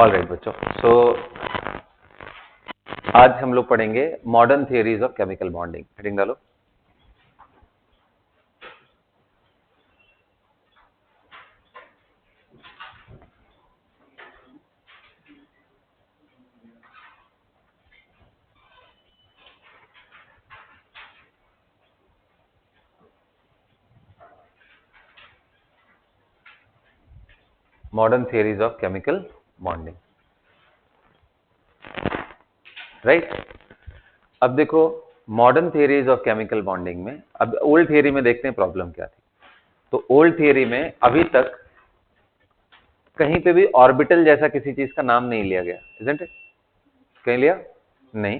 All right बच्चों, सो आज हम लोग पढ़ेंगे modern theories of chemical bonding. Heading डालो। Modern theories of chemical bonding, right. अब देखो, modern theories of chemical bonding में, अब ओल्ड थियरी में देखते हैं प्रॉब्लम क्या थी। तो ओल्ड थियरी में अभी तक कहीं पे भी ऑर्बिटल जैसा किसी चीज का नाम नहीं लिया गया, इजंट इट? कहीं लिया नहीं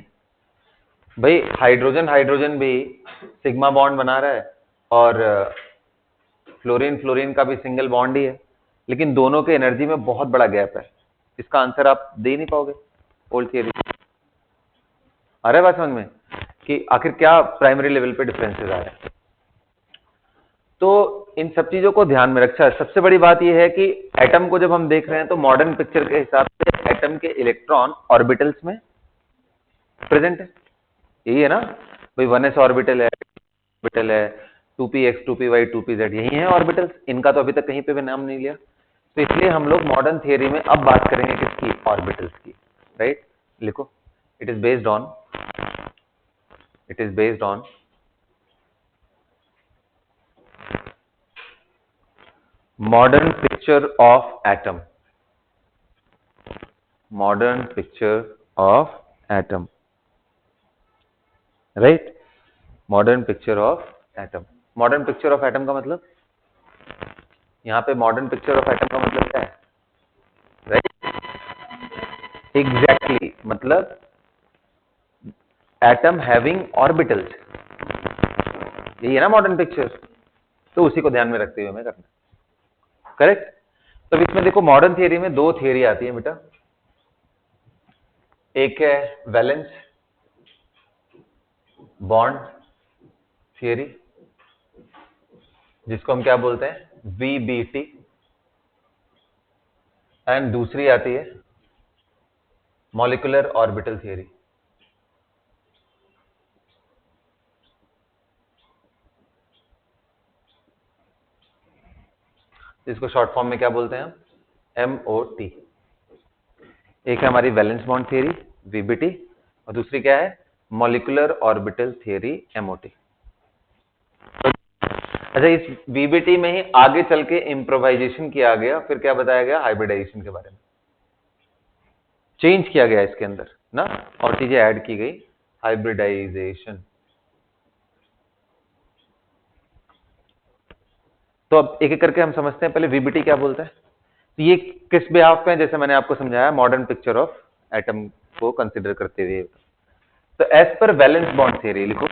भाई। हाइड्रोजन हाइड्रोजन भी सिग्मा बॉन्ड बना रहा है और फ्लोरीन फ्लोरीन का भी सिंगल बॉन्ड ही है, लेकिन दोनों के एनर्जी में बहुत बड़ा गैप है। इसका आंसर आप दे नहीं पाओगे ओल्ड थियरी। आ रहा है बात समझ में कि आखिर क्या प्राइमरी लेवल पे डिफरेंसेस आ रहे हैं। तो इन सब चीजों को ध्यान में रखा। सबसे बड़ी बात यह है कि एटम को जब हम देख रहे हैं तो मॉडर्न पिक्चर के हिसाब से एटम के इलेक्ट्रॉन ऑर्बिटल्स में प्रेजेंट है। यही है ना भाई, 1s ऑर्बिटल है 2px 2py 2pz, यही है ऑर्बिटल्स। इनका तो अभी तक कहीं पे भी नाम नहीं लिया। तो इसलिए हम लोग मॉडर्न थियरी में अब बात करेंगे किसकी? ऑर्बिटल्स की, राइट। लिखो, it is based on modern picture of atom, modern picture of atom, right? modern picture of atom, modern picture of atom का मतलब, यहाँ पे modern picture of atom का मतलब क्या है? right? exactly, मतलब atom having orbitals, यही है ना modern picture। तो उसी को ध्यान में रखते हुए हमें करना, करेक्ट। तो इसमें देखो, मॉडर्न थियरी में दो थियरी आती है बेटा। एक है वैलेंस बॉन्ड थियरी, जिसको हम क्या बोलते हैं? VBT। एंड दूसरी आती है मॉलिक्यूलर ऑर्बिटल थियरी, जिसको शॉर्ट फॉर्म में क्या बोलते हैं हम? MOT। एक है हमारी वैलेंस बॉन्ड थियरी VBT, और दूसरी क्या है? Molecular orbital theory MOT। अच्छा, इस VBT में ही आगे चल के इम्प्रोवाइजेशन किया गया, फिर क्या बताया गया? हाइब्रिडाइजेशन के बारे में चेंज किया गया इसके अंदर ना, और चीजें ऐड की गई, हाइब्रिडाइजेशन। तो अब एक एक करके हम समझते हैं। पहले VBT क्या बोलता है, तो ये किस बिहाफ पे है? जैसे मैंने आपको समझाया, मॉडर्न पिक्चर ऑफ एटम को कंसीडर करते हुए। तो as per valence bond theory, लिखो,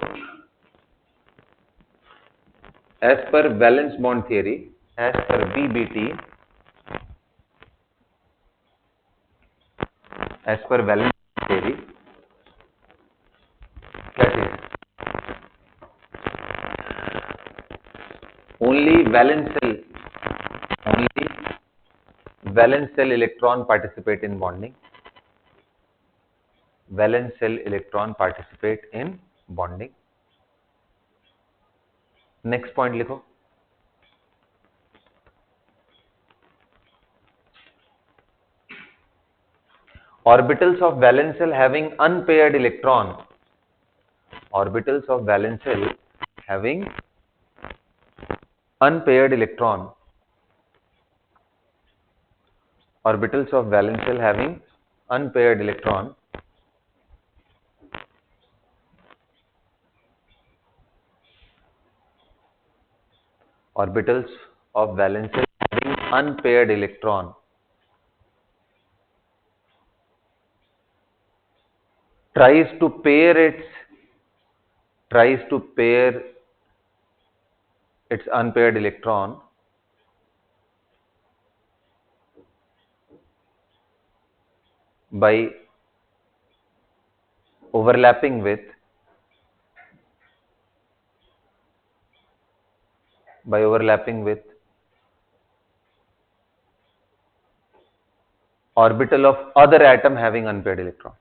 as per valence bond theory, as per VBT, as per valence theory, क्या चीज? Only valence shell electron participate in bonding, valence shell electron participate in bonding. Next point लिखो, orbitals of valence shell having unpaired electron, orbitals of valence shell having unpaired electron, orbitals of valence shell having unpaired electron, orbitals of valence shell having unpaired electron tries to pair its unpaired electron by overlapping with orbital of other atom having unpaired electron.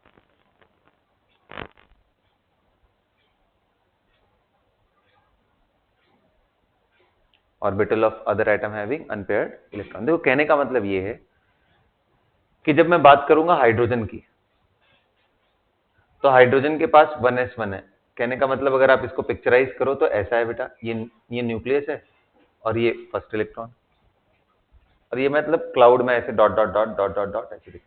Orbital of other atom having unpaired electron. देखो कहने का मतलब ये है कि जब मैं बात करूंगा हाइड्रोजन की, तो हाइड्रोजन के पास 1s1 है। कहने का मतलब अगर आप इसको पिक्चराइज करो तो ऐसा है बेटा, ये न्यूक्लियस है और ये फर्स्ट इलेक्ट्रॉन, और ये मतलब क्लाउड में ऐसे dot dot dot dot dot dot ऐसे।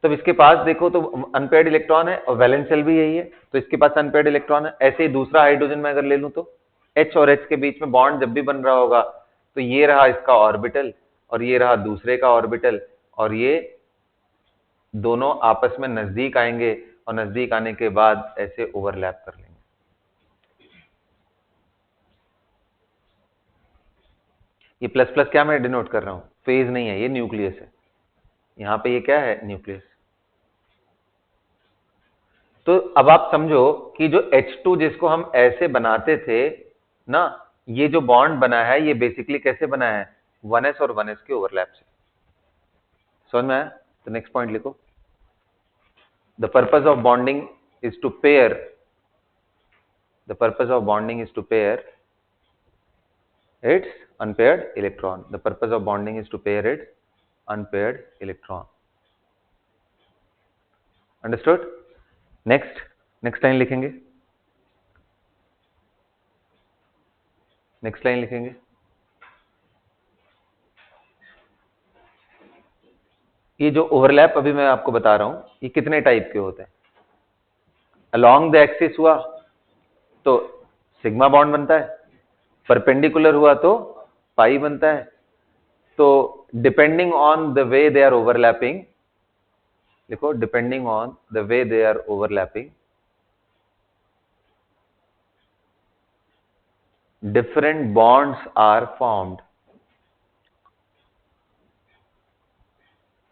तब इसके पास देखो तो अनपेयर्ड इलेक्ट्रॉन है और वैलेंस शेल भी यही है, तो इसके पास अनपेयर्ड इलेक्ट्रॉन है। ऐसे ही दूसरा हाइड्रोजन में अगर ले लूं तो H और H के बीच में बॉन्ड जब भी बन रहा होगा तो ये रहा इसका ऑर्बिटल और ये रहा दूसरे का ऑर्बिटल, और ये दोनों आपस में नजदीक आएंगे और नजदीक आने के बाद ऐसे ओवरलैप कर लेंगे। ये प्लस प्लस क्या मैं डिनोट कर रहा हूं, फेज नहीं है, ये न्यूक्लियस है। यहां पे ये क्या है, न्यूक्लियस। तो अब आप समझो कि जो H2 जिसको हम ऐसे बनाते थे ना, ये जो बॉन्ड बना है ये बेसिकली कैसे बना है, 1s और 1s के ओवरलैप से। समझ में आया? तो नेक्स्ट पॉइंट लिखो, the purpose of bonding is to pair, the purpose of bonding is to pair its unpaired electron. The purpose of bonding is to pair its unpaired electron. Understood? next line लिखेंगे, next line लिखेंगे। ये जो overlap अभी मैं आपको बता रहा हूं ये कितने टाइप के होते हैं। अलोंग द एक्सिस हुआ तो सिग्मा बॉन्ड बनता है, परपेंडिकुलर हुआ तो पाई बनता है। तो depending on the way they are overlapping, लिखो depending on the way they are overlapping, different bonds are formed,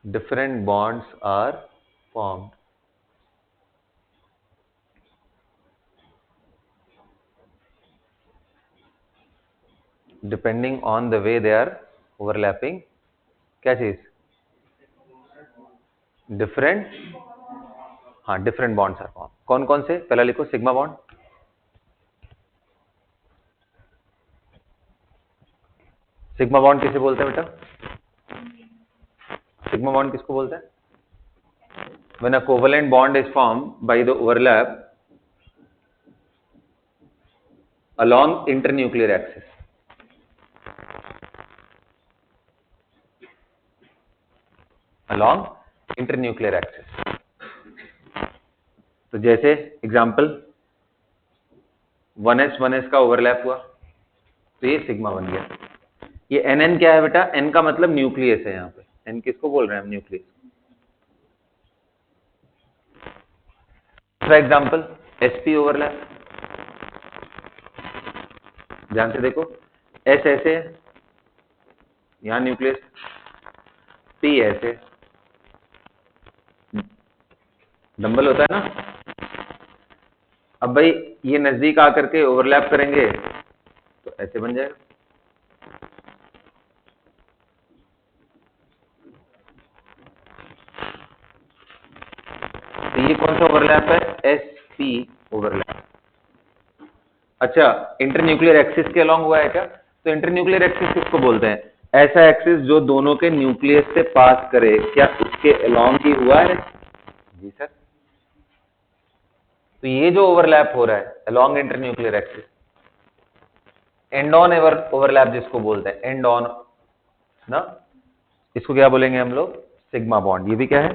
different bonds are formed, depending on the way they are overlapping। क्या चीज, डिफरेंट, हाँ different bonds are form. कौन कौन से, पहला लिखो sigma bond, sigma bond किसे बोलते हैं बेटा, सिग्मा बॉन्ड किसको बोलते हैं, when a covalent bond is formed by the overlap along internuclear axis, along internuclear axis। तो जैसे एग्जांपल 1s 1s का ओवरलैप हुआ तो ये सिग्मा बन गया। ये NN क्या है बेटा, N का मतलब न्यूक्लियस है, यहाँ पे N किसको बोल रहे हैं हम, न्यूक्लियस। दूसरा एग्जांपल sp ओवरलैप, ध्यान से देखो, S ऐसे है, यहां न्यूक्लियस, P ऐसे, डंबल होता है ना। अब भाई ये नजदीक आकर के ओवरलैप करेंगे तो ऐसे बन जाएगा। तो ये कौन सा ओवरलैप है, sp ओवरलैप। अच्छा, इंटरन्यूक्लियर एक्सिस के अलोंग हुआ है क्या, तो इंटरन्यूक्लियर एक्सिस किसको बोलते हैं, ऐसा एक्सिस जो दोनों के न्यूक्लियस से पास करे, क्या उसके अलोंग ही हुआ है, जी सर। तो ये जो ओवरलैप हो रहा है along internuclear axis, and on overlap जिसको बोलते हैं, एंड ऑन ना, इसको क्या बोलेंगे हम लोग, सिग्मा बॉन्ड। ये भी क्या है,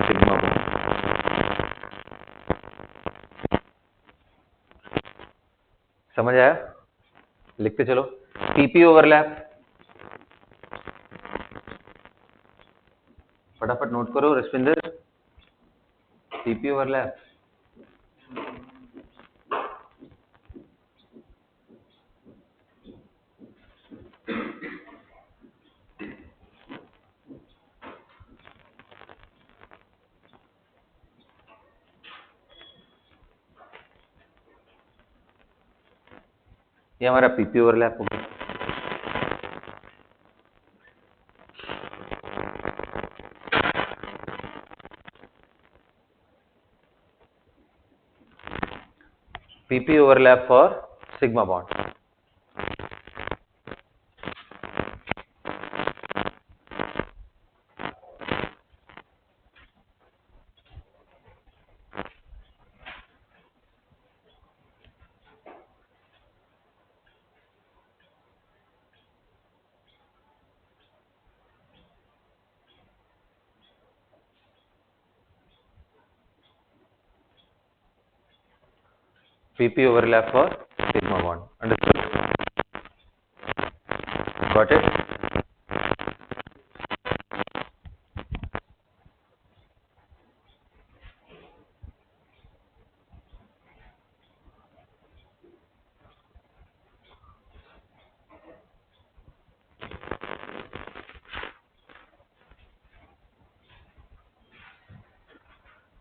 सिग्मा बॉन्ड। समझ आया, लिखते चलो, पीपी ओवरलैप, फटाफट नोट करो रश्मिंदर, पीपी ओवरलैप। ये हमारा पीपी ओवरलैप हो गया। PP overlap for sigma bond. PP overlap for sigma bond. Understood? Got it?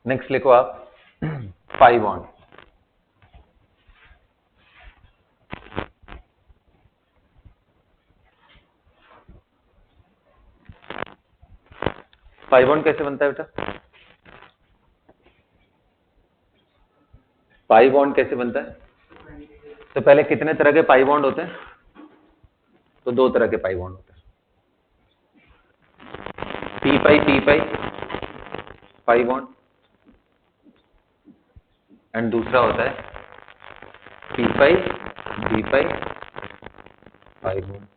Next लिखो आप पाई बॉन्ड. पाई बॉन्ड कैसे बनता है बेटा? पाई बॉन्ड कैसे बनता है? तो पहले कितने तरह के पाई बॉन्ड होते हैं? तो दो तरह के पाई बॉन्ड होते हैं. P pi pi bond, and दूसरा होता है पी पाई डी पाई पाई बॉन्ड.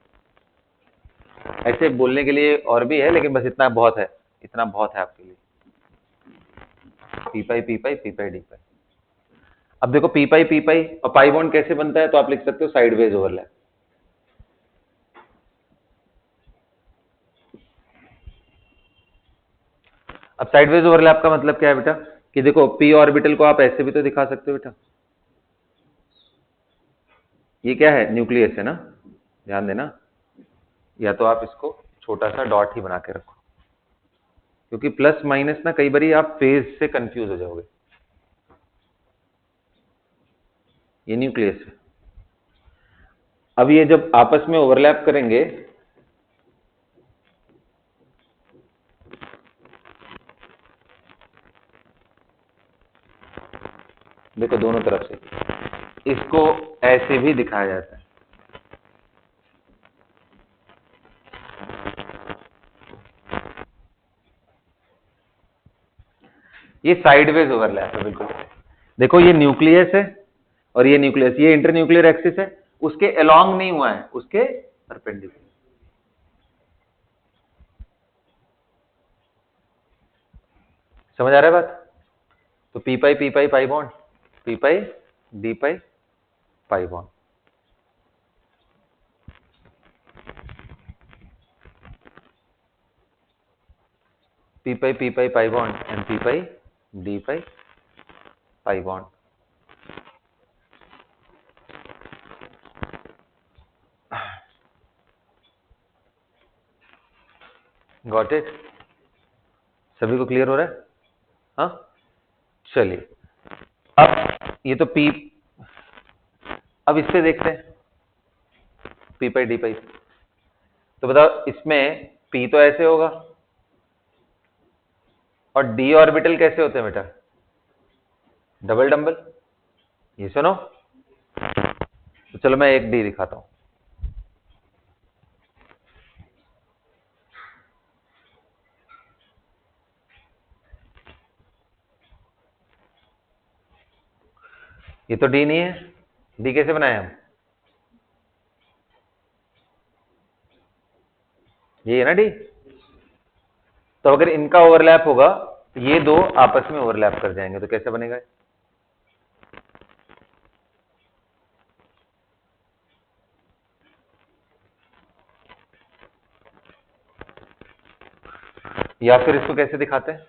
ऐसे बोलने के लिए और भी है, लेकिन बस इतना बहुत है, इतना बहुत है आपके लिए. पी पाई डी पाई. अब देखो पी पाई और पाई बॉन्ड कैसे बनता है, तो आप लिख सकते हो साइडवेज ओवरलैप. अब साइडवेज ओवरलैप का मतलब क्या है बेटा? कि देखो पी ऑर्बिटल को आप ऐसे भी तो दिखा सकते हो बेटा. ये क्या है? न्यूक्लियस है ना, ध्यान देना. या तो आप इसको छोटा सा डॉट ही बना के रखो, क्योंकि प्लस माइनस ना कई बारी आप फेज से कंफ्यूज हो जाओगे. ये न्यूक्लियस है. अब ये जब आपस में ओवरलैप करेंगे, देखो दोनों तरफ से, इसको ऐसे भी दिखाया जाता है. ये साइडवेज ओवरलैप है बिल्कुल. देखो ये न्यूक्लियस है और ये न्यूक्लियस, ये इंटरन्यूक्लियर एक्सिस है, उसके अलोंग नहीं हुआ है, उसके परपेंडिकुलर. समझ आ रहा है बात? तो P pi pi bond, P pi D pi pi bond. P pi pi bond and P pi D pi pi bond. Got it? सभी को क्लियर हो रहा है? हाँ, चलिए. अब ये तो पी, अब इससे देखते हैं पी पाई डी पाई. तो बताओ इसमें पी तो ऐसे होगा और डी ऑर्बिटल कैसे होते हैं बेटा? Double dumbbell. ये सुनो, तो चलो मैं एक डी दिखाता हूं. ये तो डी नहीं है. डी कैसे बनाए हम? ये है ना डी. तो अगर इनका ओवरलैप होगा, ये दो आपस में ओवरलैप कर जाएंगे, तो कैसे बनेगा? या फिर इसको कैसे दिखाते हैं?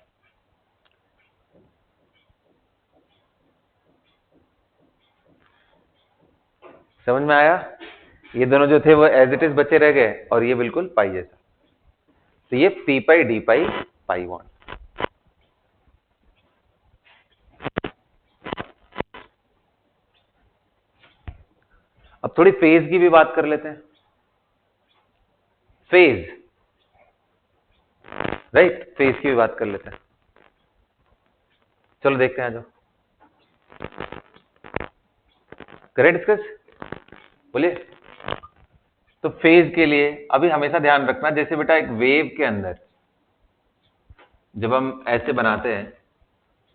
समझ में आया? ये दोनों जो थे वो एज इट इज बचे रह गए, और ये बिल्कुल पाई जैसा. तो ये पी पाई डी पाई पाई बॉन्ड. अब थोड़ी फेज की भी बात कर लेते हैं. फेज, राइट, फेज की भी बात कर लेते हैं. चलो देखते हैं. जो करें डिस्कस, बोलिए। तो फेज के लिए अभी हमेशा ध्यान रखना, जैसे बेटा एक वेव के अंदर जब हम ऐसे बनाते हैं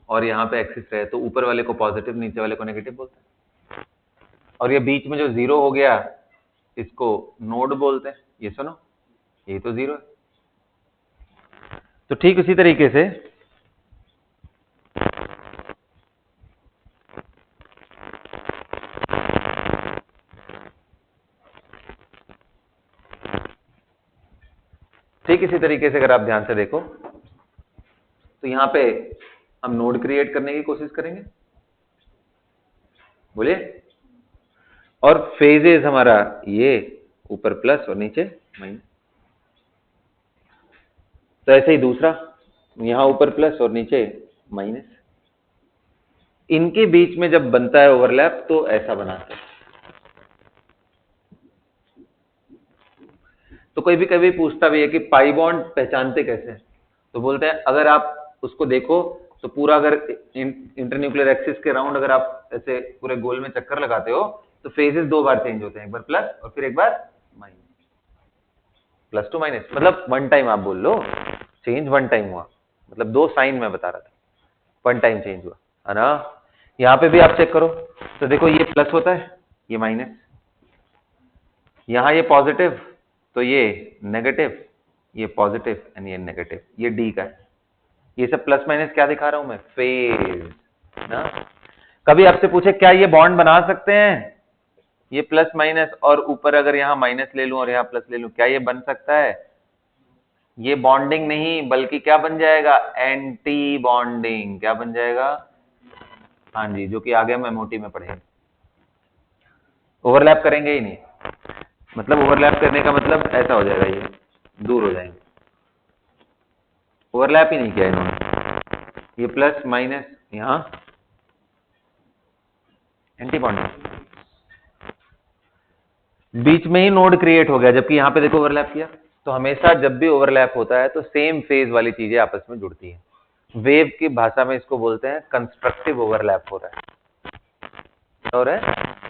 और यहाँ पे एक्सिस रहे तो ऊपर वाले को पॉजिटिव, नीचे वाले को नेगेटिव बोलते हैं, और ये बीच में जो जीरो हो गया इसको नोड बोलते हैं। ये सुनो, ये तो जीरो है। तो ठीक उसी तरीके से अगर आप ध्यान से देखो तो यहाँ पे हम नोड क्रिएट करने की कोशिश करेंगे, बोलिए। और फेजेस हमारा ये ऊपर प्लस और नीचे माइनस। तो ऐसे ही दूसरा, यहां ऊपर प्लस और नीचे माइनस। इनके बीच में जब बनता है ओवरलैप तो ऐसा बनाते हैं। तो कोई भी कभी पूछता भी है कि पाई बॉन्ड पहचानते कैसे, तो बोलते हैं अगर आप उसको देखो तो पूरा अगर इंटरन्यूक्लियर एक्सिस के राउंड अगर आप ऐसे पूरे गोल में चक्कर लगाते हो तो फेजेस दो बार चेंज होते हैं, एक बार प्लस और फिर एक बार माइनस। प्लस टू माइनस मतलब वन टाइम, आप बोल लो चेंज वन टाइम हुआ, मतलब दो साइन मैं बता रहा था, वन टाइम चेंज हुआ है ना। यहाँ पे भी आप चेक करो तो देखो ये प्लस होता है, ये माइनस, यहाँ ये पॉजिटिव तो ये नेगेटिव, ये पॉजिटिव एंड ये नेगेटिव, ये डी का है। ये सब प्लस माइनस क्या दिखा रहा हूं मैं, फेज ना। कभी आपसे पूछे क्या ये बॉन्ड बना सकते हैं, ये प्लस माइनस और ऊपर अगर यहाँ माइनस ले लूं और यहाँ प्लस ले लूं, क्या ये बन सकता है? ये बॉन्डिंग नहीं बल्कि क्या बन जाएगा, एंटी बॉन्डिंग। क्या बन जाएगा? हाँ जी, जो कि आगे हम एमओटी में पढ़ेंगे। ओवरलैप करेंगे ही नहीं, मतलब ओवरलैप करने का मतलब ऐसा हो जाएगा, ये दूर हो जाएंगे। ओवरलैप ही नहीं किया इन्होंने, ये प्लस माइनस यहाँ एंटी बॉन्डिंग, बीच में ही नोड क्रिएट हो गया, जबकि यहाँ पे देखो ओवरलैप किया। तो हमेशा जब भी ओवरलैप होता है तो सेम फेज वाली चीजें आपस में जुड़ती हैं। वेव की भाषा में इसको बोलते हैं कंस्ट्रक्टिव ओवरलैप हो रहा है, और है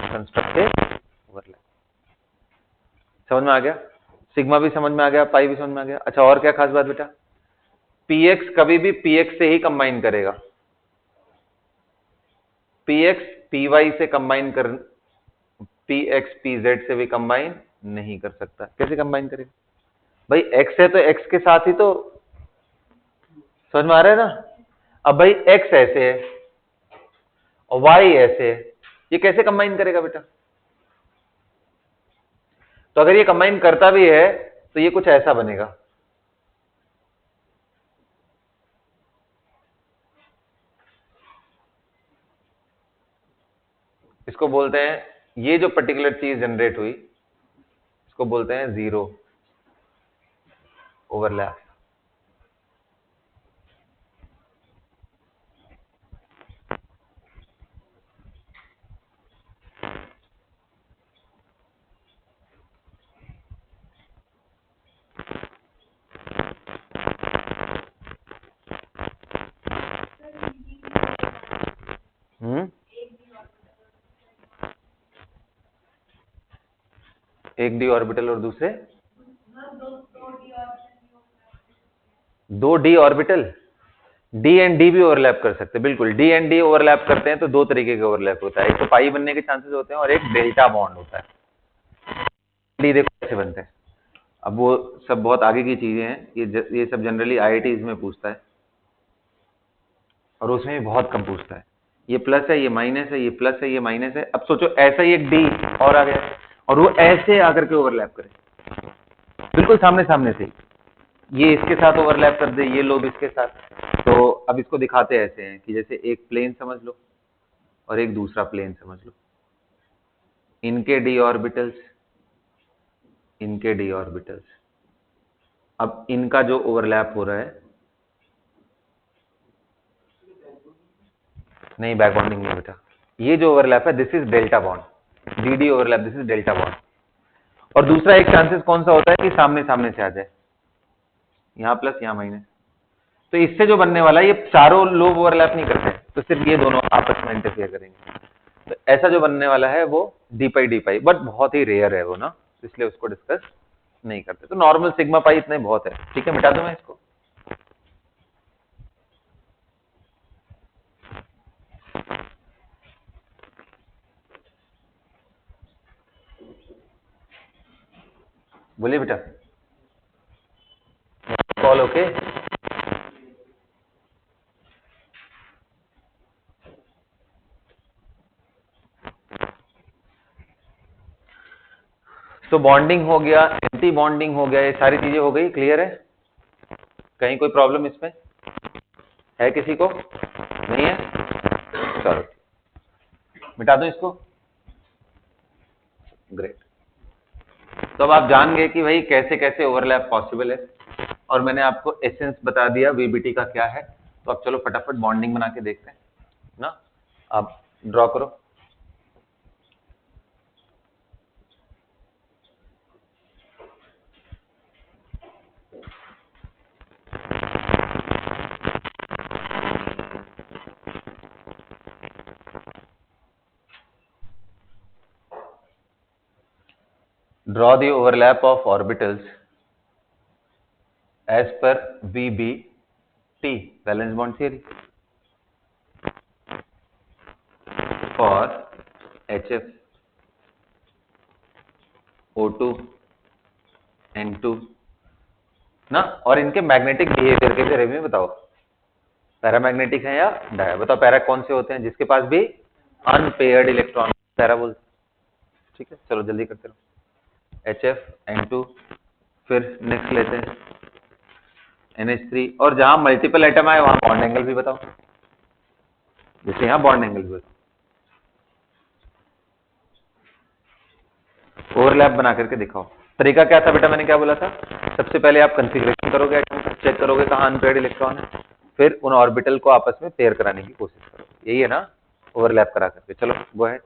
कंस्ट्रक्टिव ओवरलैप। समझ में आ गया? सिग्मा भी समझ में आ गया, पाई भी समझ में आ गया। अच्छा, और क्या खास बात बेटा? पीएक्स कभी भी पीएक्स से ही कंबाइन करेगा, पीएक्स पीवाई से कंबाइन कर, पीएक्स पीजेड से भी कंबाइन नहीं कर सकता। कैसे कंबाइन करेगा भाई? एक्स है तो एक्स के साथ ही तो, समझ में आ रहा है ना। अब भाई एक्स ऐसे है और वाई ऐसे है, ये कैसे कंबाइन करेगा बेटा? तो अगर ये कंबाइन करता भी है तो ये कुछ ऐसा बनेगा, इसको बोलते हैं, ये जो पर्टिकुलर चीज जनरेट हुई इसको बोलते हैं जीरो ओवरलैप। एक डी ऑर्बिटल और दूसरे दो D orbital, D and D भी ओवरलैप कर सकते हैं, बिल्कुल। डी एंड डी ओवरलैप करते हैं तो दो तरीके के ओवरलैप होता है, एक तो पाई बनने के चांसेस होते हैं और एक डेल्टा बॉन्ड होता है। डी देखो कैसे बनते हैं, अब वो सब बहुत आगे की चीजें हैं, ये सब जनरली आईआईटीज में पूछता है और उसमें भी बहुत कम पूछता है। ये प्लस है, ये माइनस है, ये प्लस है, ये माइनस है। अब सोचो ऐसा ही एक डी और आ गया और वो ऐसे आकर के ओवरलैप करे, बिल्कुल सामने सामने से, ये इसके साथ ओवरलैप कर दे, ये लोग इसके साथ। तो अब इसको दिखाते ऐसे हैं कि जैसे एक प्लेन समझ लो और एक दूसरा प्लेन समझ लो, इनके डी ऑर्बिटल्स, इनके डी ऑर्बिटल्स। अब इनका जो ओवरलैप हो रहा है, नहीं बैक बॉन्डिंग नहीं बेटा, ये जो ओवरलैप है this is delta bond, D D overlap, this is delta bond. और दूसरा एक चांसेस कौन सा होता है कि सामने सामने से आ जाए, यहाँ प्लस यहाँ माइनस। तो इससे जो बनने वाला है, ये चारों लोग ओवरलैप नहीं करते, तो सिर्फ ये दोनों आपस में इंटरफेयर करेंगे। तो ऐसा जो बनने वाला है वो D pi D pi, but बहुत ही रेयर है वो ना, इसलिए उसको डिस्कस नहीं करते। तो नॉर्मल सिग्मा पाई इतने बहुत है। ठीक है, मिटा दूं मैं इसको। बोलिए बेटा। Call okay. तो बॉन्डिंग हो गया, एंटी बॉन्डिंग हो गया, ये सारी चीजें हो गई। क्लियर है? कहीं कोई प्रॉब्लम इसमें है किसी को? नहीं है? चलो मिटा दो इसको। ग्रेट। तो अब आप जान गए कि भाई कैसे कैसे ओवरलैप पॉसिबल है, और मैंने आपको एसेंस बता दिया वीबीटी का क्या है। तो अब चलो फटाफट बॉन्डिंग बना के देखते हैं ना। आप ड्रॉ करो। Draw the overlap of orbitals as per VBT, valence bond theory, for HF, O2, N2 ना, और इनके मैग्नेटिक बिहेवियर के बारे में बताओ। पैरामैग्नेटिक है या डाया? बताओ पैरा कौन से होते हैं? जिसके पास भी अनपेयर्ड इलेक्ट्रॉन पैरा बोलते हैं। ठीक है, चलो जल्दी करते रहो। HF N2, फिर नेक्स्ट लेते हैं NH3, और जहां मल्टीपल एटम आए वहां बॉन्ड एंगल भी बताओ। जैसे यहां बॉन्ड एंगल भी ओवरलैप बना करके दिखाओ। तरीका क्या था बेटा? मैंने क्या बोला था? सबसे पहले आप कंफिग्रेशन करोगे एटम का, चेक करोगे कहां अनपेयर्ड इलेक्ट्रॉन है, फिर उन ऑर्बिटल को आपस में पेयर कराने की कोशिश करो। यही है ना ओवरलैप करा करके। चलो गो अहेड।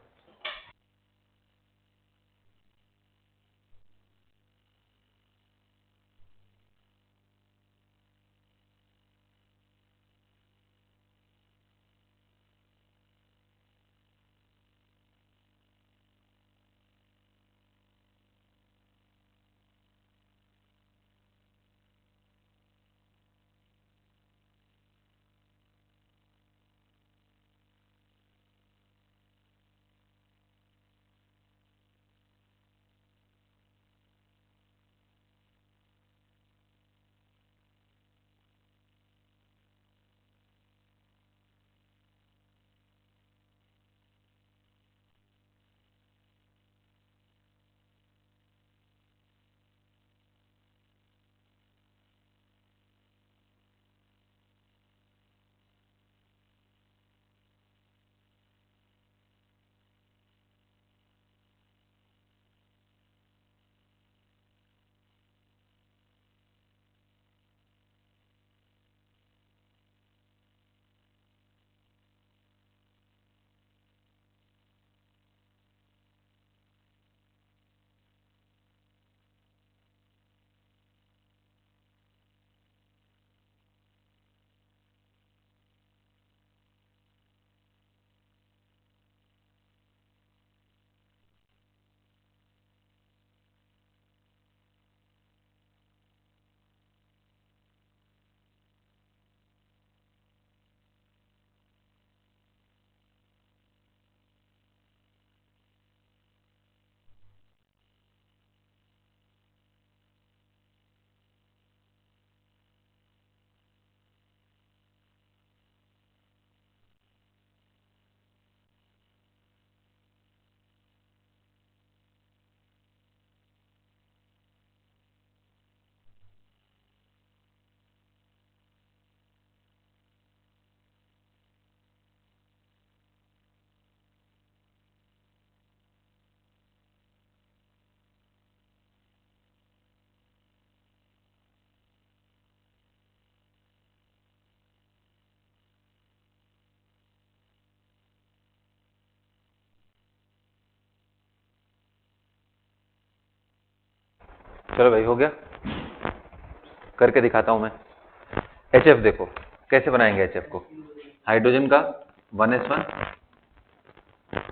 चलो भाई हो गया, करके दिखाता हूं मैं। HF देखो कैसे बनाएंगे। HF को हाइड्रोजन का 1s1,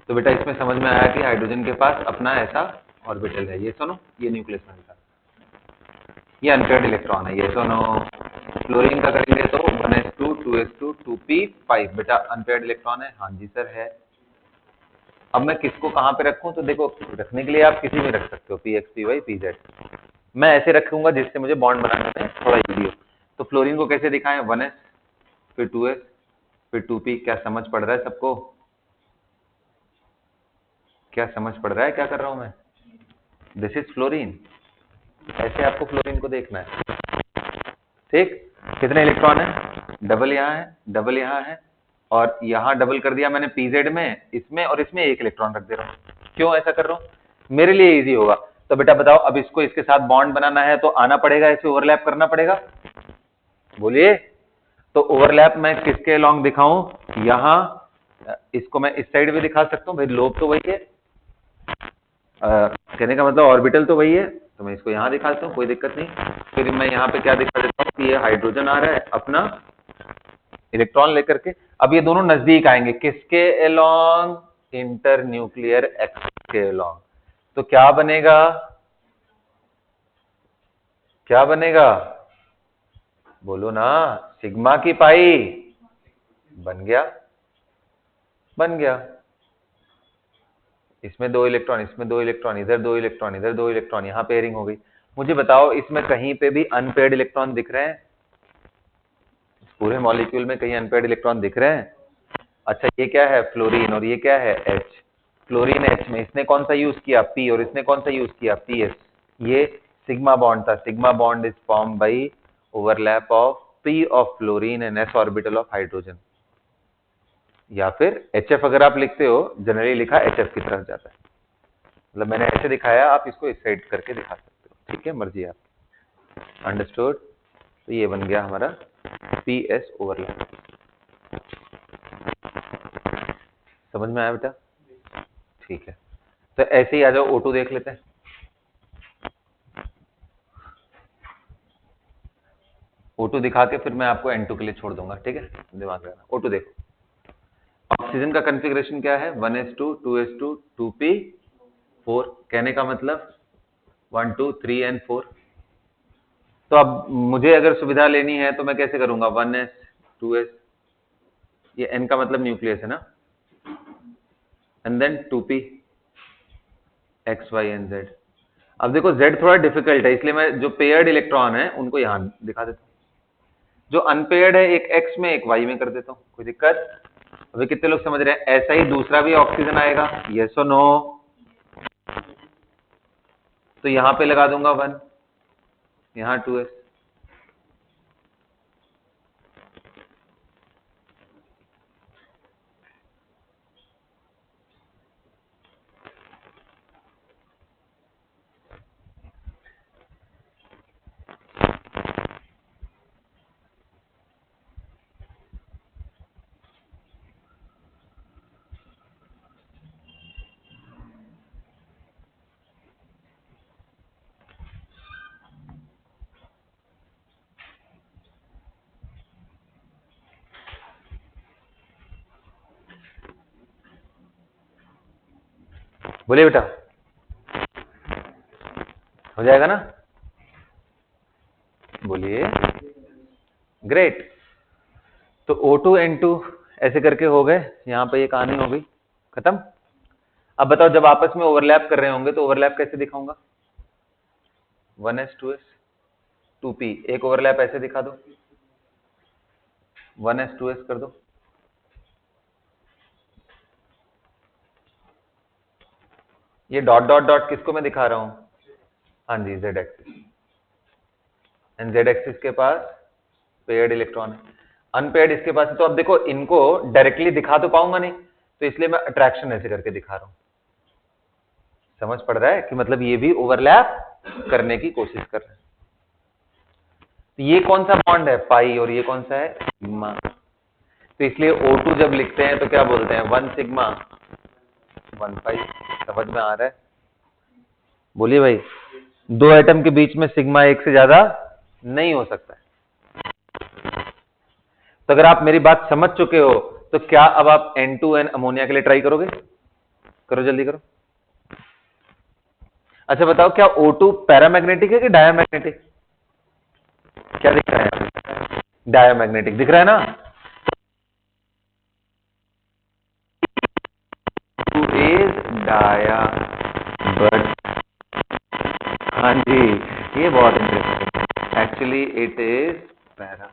तो बेटा इसमें समझ में आया कि हाइड्रोजन के पास अपना ऐसा ऑर्बिटल है। ये सुनो, ये न्यूक्लियस में था, ये अनपेयर्ड इलेक्ट्रॉन है। ये सुनो, फ्लोरीन का करेंगे तो 1s2 2s2 2p5 बेटा अनपेयर्ड इलेक्ट्रॉन है। हाँ जी सर है। अब मैं किसको कहां पे रखूं? तो देखो रखने के लिए आप किसी में रख सकते हो, px py pz। मैं ऐसे रखूंगा जिससे मुझे बॉन्ड बनाने में थोड़ा इजी हो। तो फ्लोरीन को कैसे दिखाएं? 1s फिर 2s फिर 2p। क्या समझ पड़ रहा है सबको? क्या समझ पड़ रहा है क्या कर रहा हूं मैं? This is fluorine. ऐसे आपको फ्लोरीन को देखना है। ठीक, कितने इलेक्ट्रॉन है? डबल यहाँ है, डबल यहाँ है, और यहाँ डबल कर दिया मैंने pz में, इसमें और इसमें एक इलेक्ट्रॉन रख दे रहा हूँ। क्यों ऐसा कर रहा हूँ? मेरे लिए इजी होगा। तो बेटा बताओ, अब इसको इसके साथ बॉन्ड बनाना है तो आना पड़ेगा, इसे ओवरलैप करना पड़ेगा। बोलिए। तो ओवरलैप मैं किसके अलोंग दिखाऊं? यहाँ, इसको मैं इस साइड भी दिखा सकता हूँ भाई, लोब तो वही है, कहने का मतलब ऑर्बिटल तो वही है, तो मैं इसको यहाँ दिखाता हूँ, कोई दिक्कत नहीं। फिर मैं यहाँ पे क्या दिखा देता हूँ कि ये हाइड्रोजन आ रहा है अपना इलेक्ट्रॉन लेकर के। अब ये दोनों नजदीक आएंगे, किसके अलोंग? इंटर न्यूक्लियर एक्सिस के अलोंग। तो क्या बनेगा? क्या बनेगा? बोलो ना, सिग्मा की पाई। बन गया, बन गया। इसमें 2 इलेक्ट्रॉन, इसमें 2 इलेक्ट्रॉन, इधर 2 इलेक्ट्रॉन, इधर 2 इलेक्ट्रॉन, यहाँ पेयरिंग हो गई। मुझे बताओ इसमें कहीं पे भी अनपेयर्ड इलेक्ट्रॉन दिख रहे हैं? पूरे मॉलिक्यूल में कहीं अनपेयर्ड इलेक्ट्रॉन दिख रहे हैं? अच्छा ये क्या है? फ्लोरीन, और ये क्या है? H। फ्लोरीन H में इसने कौन सा यूज किया? P, और इसने कौन सा यूज किया? PS। ये सिग्मा बॉन्ड था। Sigma bond is form by overlap of P of fluorine and S orbital of hydrogen. या फिर HF अगर आप लिखते हो, जनरली लिखा HF की तरफ जाता है, मतलब मैंने ऐसे दिखाया, आप इसको इस साइड करके दिखा सकते हो, ठीक है, मर्जी आप। अंडरस्टूड? तो ये बन गया हमारा PS ओवरलैप। समझ में आया बेटा? ठीक है, तो ऐसे ही आ जाओ, O2 देख लेते हैं। O2 दिखा के फिर मैं आपको N2 के लिए छोड़ दूंगा, ठीक है, दिमाग लगाना। O2 देखो, ऑक्सीजन का कॉन्फ़िगरेशन क्या है? 1s2 2s2 2p4। कहने का मतलब 1 2 3 and 4। तो अब मुझे अगर सुविधा लेनी है तो मैं कैसे करूंगा? 1s 2s, ये n का मतलब न्यूक्लियस है ना, and then 2p x y and z। अब देखो z थोड़ा डिफिकल्ट है, इसलिए मैं जो पेयर्ड इलेक्ट्रॉन है उनको यहां दिखा देता हूं, जो अनपेयर्ड है एक x में एक y में कर देता हूं, कोई दिक्कत? अभी कितने लोग समझ रहे हैं? ऐसा ही दूसरा भी ऑक्सीजन आएगा, यस और नो? तो यहां पे लगा दूंगा 1, यहां 2s। बोलिए बेटा, हो जाएगा ना? बोलिए। ग्रेट। तो O2 N2 ऐसे करके हो गए, यहां पे ये कहानी हो गई खत्म। अब बताओ, जब आपस में ओवरलैप कर रहे होंगे तो ओवरलैप कैसे दिखाऊंगा? 1s 2s 2p, एक ओवरलैप ऐसे दिखा दो, 1s 2s कर दो। ये डॉट डॉट डॉट किसको मैं दिखा रहा हूं? हाँ जी, z axis, and z axis के पास पेयर्ड इलेक्ट्रॉन है, अनपेयर्ड इसके पास है। तो अब देखो, इनको डायरेक्टली दिखा तो पाऊंगा नहीं, तो इसलिए मैं अट्रैक्शन ऐसे करके दिखा रहा हूं। समझ पड़ रहा है कि मतलब ये भी ओवरलैप करने की कोशिश कर रहे हैं। तो ये कौन सा बॉन्ड है? पाई, और ये कौन सा है? सिग्मा। तो इसलिए O2 जब लिखते हैं तो क्या बोलते हैं? 1 सिग्मा 1 पाई। समझ में आ रहा है? बोलिए भाई, दो एटम के बीच में सिग्मा एक से ज्यादा नहीं हो सकता है। तो अगर आप मेरी बात समझ चुके हो तो क्या अब आप N2N अमोनिया के लिए ट्राई करोगे? करो जल्दी करो। अच्छा बताओ, क्या O2 पैरामैग्नेटिक है कि डायामैग्नेटिक? क्या दिख रहा है? डायामैग्नेटिक दिख रहा है ना? इज डाया, बट हाँ जी, ये बहुत interesting. Actually it is para.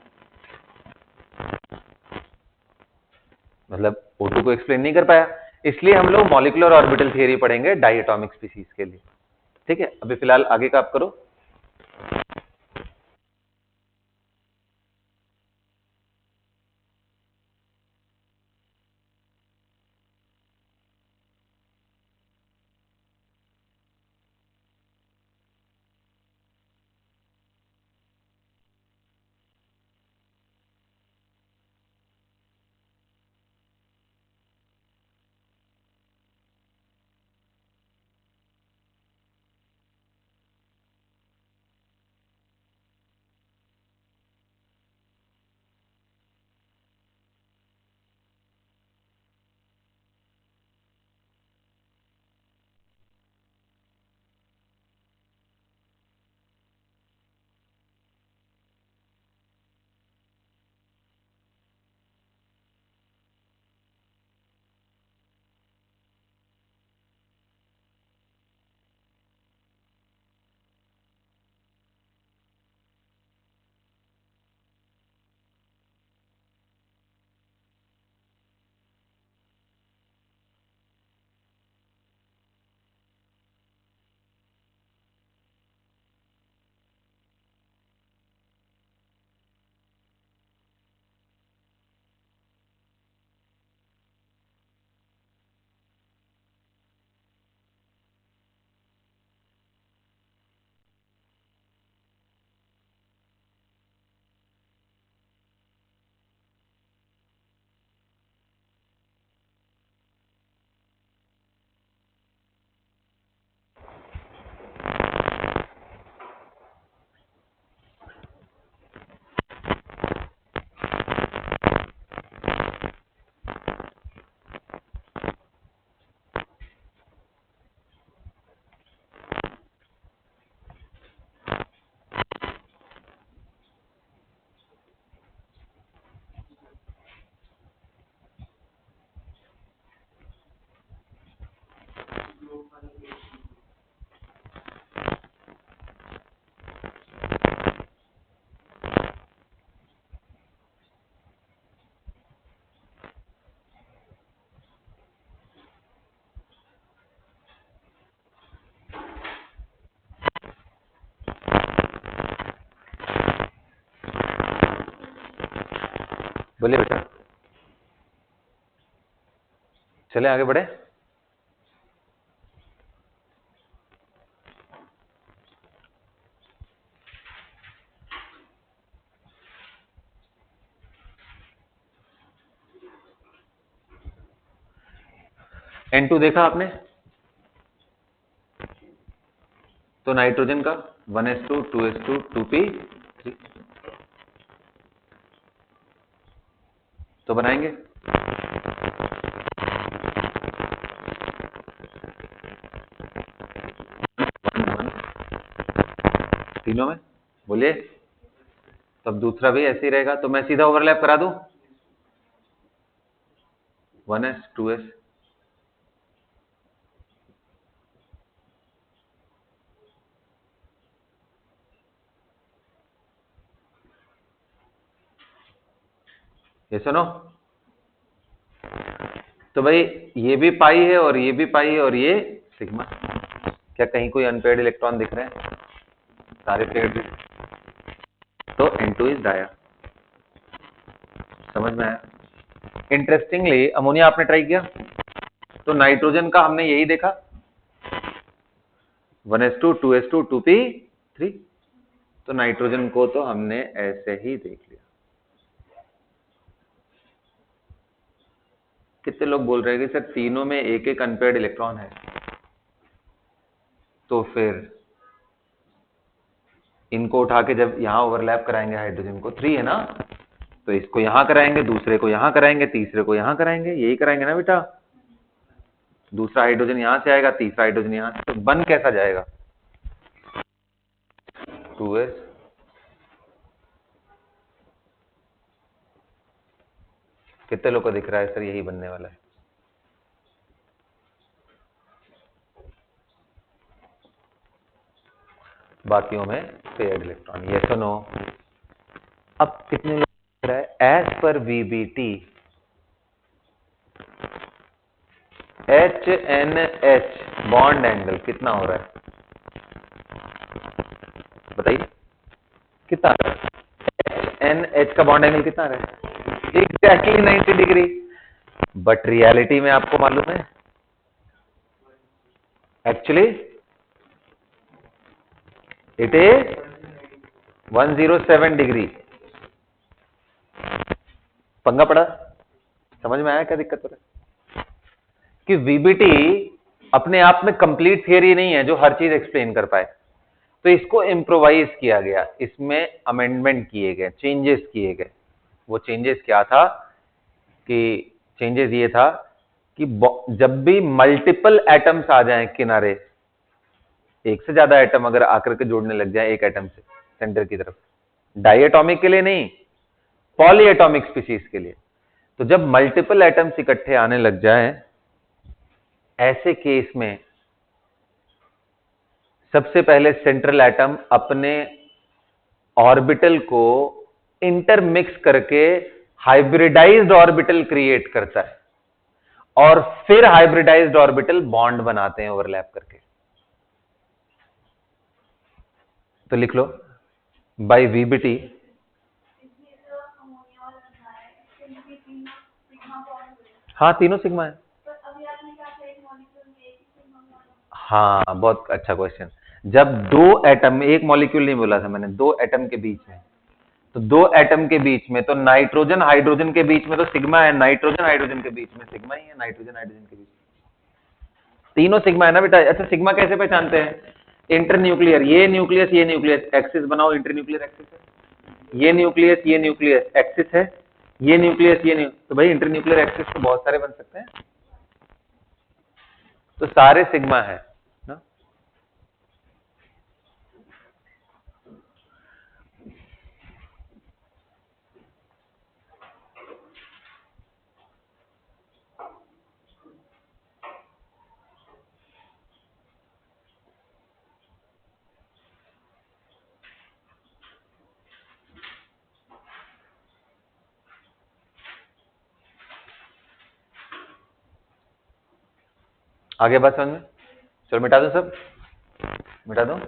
मतलब O2 को एक्सप्लेन नहीं कर पाया, इसलिए हम लोग मॉलिक्यूलर ऑर्बिटल थियरी पढ़ेंगे डायटोमिक स्पीसीज के लिए। ठीक है, अभी फिलहाल आगे का आप करो। बोलिए बेटा, चले आगे बढ़े। N2 देखा आपने? तो नाइट्रोजन का 1s2 2s2 2p3 तो बनाएंगे। तीनों में बोलिए। तब दूसरा भी ऐसे ही रहेगा, तो मैं सीधा ओवरलैप करा दूं 1s 2s। ये सुनो, तो भाई ये भी पाई है और ये भी पाई है और ये सिग्मा। क्या कहीं कोई अनपेयर्ड इलेक्ट्रॉन दिख रहे हैं? सारे पेयर्ड। तो N2 इज डाया। समझ में आया? इंटरेस्टिंगली अमोनिया आपने ट्राई किया, तो नाइट्रोजन का हमने यही देखा 1s2 2s2 2p3। तो नाइट्रोजन को तो हमने ऐसे ही देख लिया। कितने लोग बोल रहे हैं कि सर तीनों में एक एक अनपेयर्ड इलेक्ट्रॉन है, तो फिर इनको उठा के जब यहां ओवरलैप कराएंगे हाइड्रोजन को 3 है ना, तो इसको यहां कराएंगे, दूसरे को यहां कराएंगे, तीसरे को यहां कराएंगे, यही कराएंगे ना बेटा। दूसरा हाइड्रोजन यहां से आएगा, तीसरा हाइड्रोजन यहां से, तो बन कैसा जाएगा? 2s। कितने लोग को दिख रहा है सर यही बनने वाला है? बाकियों में पेयर्ड इलेक्ट्रॉन, यस और नो? अब कितने लोग दिख रहा है? As per VBT HNH bond angle कितना हो रहा है बताइए? कितना आ रहा है? HNH का बॉन्ड एंगल कितना आ रहा है? Exactly 90 degree. बट रियलिटी में आपको मालूम है एक्चुअली इट इज 107 डिग्री। पंगा पड़ा? समझ में आया क्या दिक्कत हो रहा है? कि VBT अपने आप में कंप्लीट थियरी नहीं है जो हर चीज एक्सप्लेन कर पाए, तो इसको इम्प्रोवाइज किया गया, इसमें अमेंडमेंट किए गए, चेंजेस किए गए। वो चेंजेस क्या था कि चेंजेस ये था कि जब भी मल्टीपल एटम्स आ जाएं किनारे, एक से ज्यादा एटम अगर आकर के जोड़ने लग जाए एक एटम से सेंटर की तरफ, डायएटॉमिक के लिए नहीं, पॉलीएटॉमिक स्पीशीज के लिए, तो जब मल्टीपल एटम्स इकट्ठे आने लग जाए, ऐसे केस में सबसे पहले सेंट्रल एटम अपने ऑर्बिटल को इंटरमिक्स करके हाइब्रिडाइज्ड ऑर्बिटल क्रिएट करता है, और फिर हाइब्रिडाइज्ड ऑर्बिटल बॉन्ड बनाते हैं ओवरलैप करके। तो लिख लो बाय VBT हाँ तीनों सिग्मा है। हाँ बहुत अच्छा क्वेश्चन। जब दो एटम, एक मॉलिक्यूल नहीं बोला था मैंने, दो एटम के बीच में, तो दो एटम के बीच में तो नाइट्रोजन हाइड्रोजन के बीच में तो सिग्मा है, नाइट्रोजन हाइड्रोजन के बीच में सिग्मा ही है, नाइट्रोजन हाइड्रोजन के बीच तीनों सिग्मा है ना बेटा। अच्छा सिग्मा कैसे पहचानते हैं? इंटरन्यूक्लियर, ये न्यूक्लियस एक्सिस बनाओ, इंटरन्यूक्लियर एक्सिस है, ये न्यूक्लियस एक्सिस है, ये न्यूक्लियस तो भाई इंटरन्यूक्लियर एक्सिस तो बहुत सारे बन सकते हैं, तो सारे सिग्मा है ना? आगे बात समझ में? चलो मिटा दो, सब मिटा दो।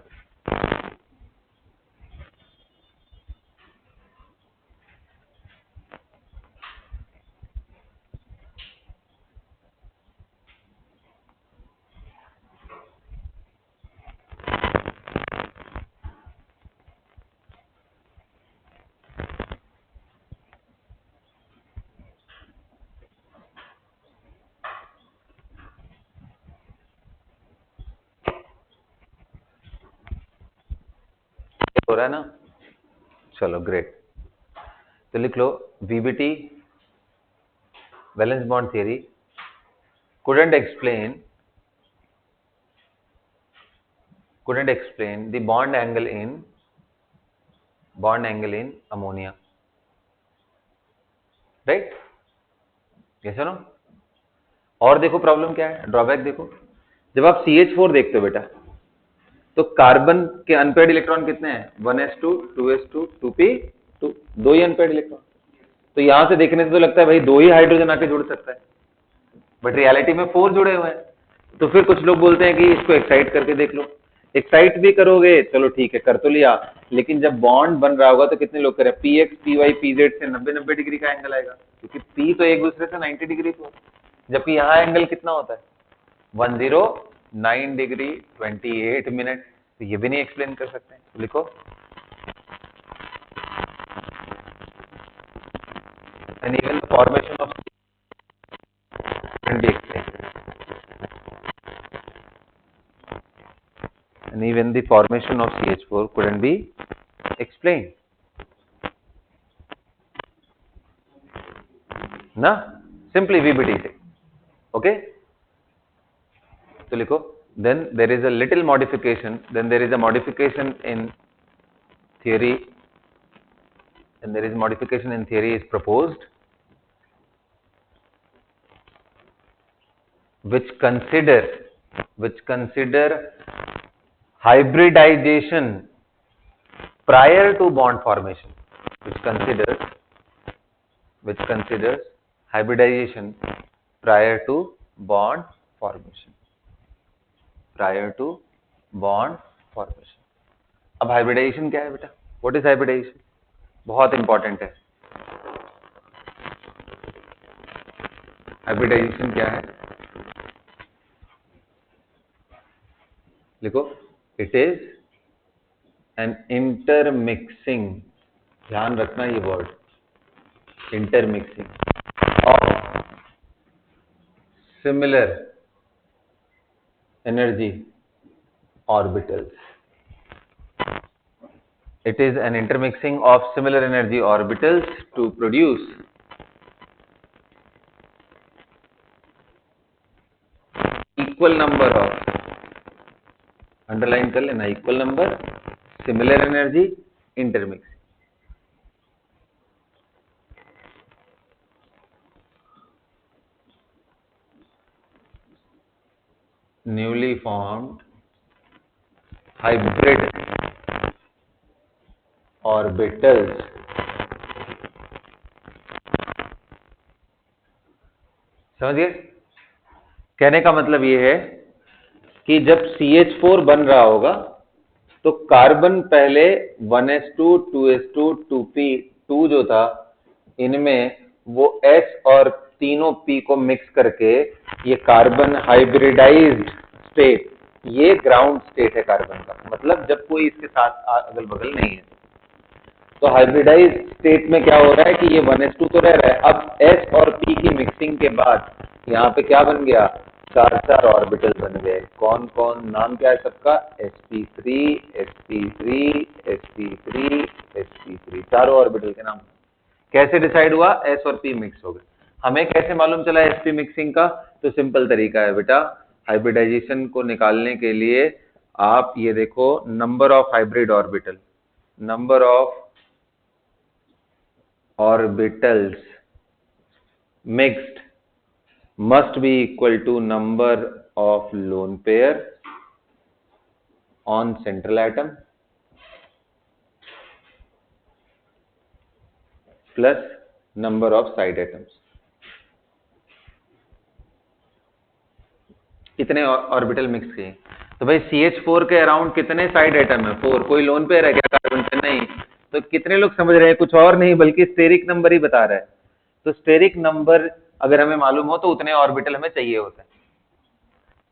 हो रहा है ना? चलो ग्रेट। तो लिख लो VBT valence bond theory couldn't explain the bond angle in ammonia, right? Yes no? और देखो प्रॉब्लम क्या है, ड्रॉबैक देखो। जब आप CH4 देखते हो बेटा, तो कार्बन के अनपेयर्ड इलेक्ट्रॉन कितने हैं? 1s2 2s2 2p2, दो ही अनपेयर्ड इलेक्ट्रॉन। तो यहां से देखने से तो लगता है भाई दो ही हाइड्रोजन आके जुड़ सकता है, बट रियलिटी में 4 जुड़े हुए हैं। तो फिर कुछ लोग बोलते हैं कि इसको एक्साइट करके देख लो। एक्साइट भी करोगे चलो ठीक है, कर तो लिया, लेकिन जब बॉन्ड बन रहा होगा तो कितने लोग करें? PX PY PZ से 90 डिग्री का एंगल आएगा, क्योंकि P तो एक दूसरे से 90 डिग्री पे होता है, जबकि यहाँ एंगल कितना होता है? 109 डिग्री 28 मिनट। तो ये भी नहीं एक्सप्लेन कर सकते हैं, तो लिखो and even the formation of can be explained, and even the formation of CH4 couldn't be explained ना, simply VBT से। ओके तो लिखो then there is a little modification, then there is a modification in theory, and there is modification in theory is proposed, which consider hybridization prior to bond formation, which considers hybridization prior to bond formation. अब hybridization क्या है बेटा? What is hybridization? बहुत important है। Hybridization क्या है? लिखो, it is an intermixing, ध्यान रखना ये word, intermixing of similar energy orbitals. It is an intermixing of similar energy orbitals to produce equal number of, underline कर लेना, equal number similar energy intermixing. Newly formed hybrid orbitals समझ गए? कहने का मतलब ये है कि जब CH4 बन रहा होगा तो कार्बन पहले 1s2 2s2 2p2 जो था, इनमें वो S और तीनों P को मिक्स करके ये कार्बन हाइब्रिडाइज्ड स्टेट, ये ग्राउंड स्टेट है कार्बन का, मतलब जब कोई इसके साथ अगल बगल नहीं है। तो हाइब्रिडाइज्ड स्टेट में क्या हो रहा है कि ये 1s2 तो रह रहा है, अब S और P की मिक्सिंग के बाद यहाँ पे क्या बन गया? 4 ऑर्बिटल बन गए। कौन कौन? नाम क्या है सबका? sp3 sp3 sp3 sp3, चारों ऑर्बिटल के नाम। कैसे डिसाइड हुआ? S और P मिक्स हो गए। हमें कैसे मालूम चला sp मिक्सिंग का? तो सिंपल तरीका है बेटा, हाइब्रिडाइजेशन को निकालने के लिए आप ये देखो, number of hybrid orbital, number of orbitals mixed must be equal to number of lone pair on central atom plus number of side atoms. कितने ऑर्बिटल मिक्स किए? तो भाई CH4 के अराउंड कितने साइड एटम है? 4। कोई लोन पेयर है क्या कार्बन से? नहीं। तो कितने लोग समझ रहे हैं? कुछ और नहीं बल्कि स्टेरिक नंबर ही बता रहा है। तो स्टेरिक नंबर अगर हमें मालूम हो तो उतने ऑर्बिटल हमें चाहिए होते हैं।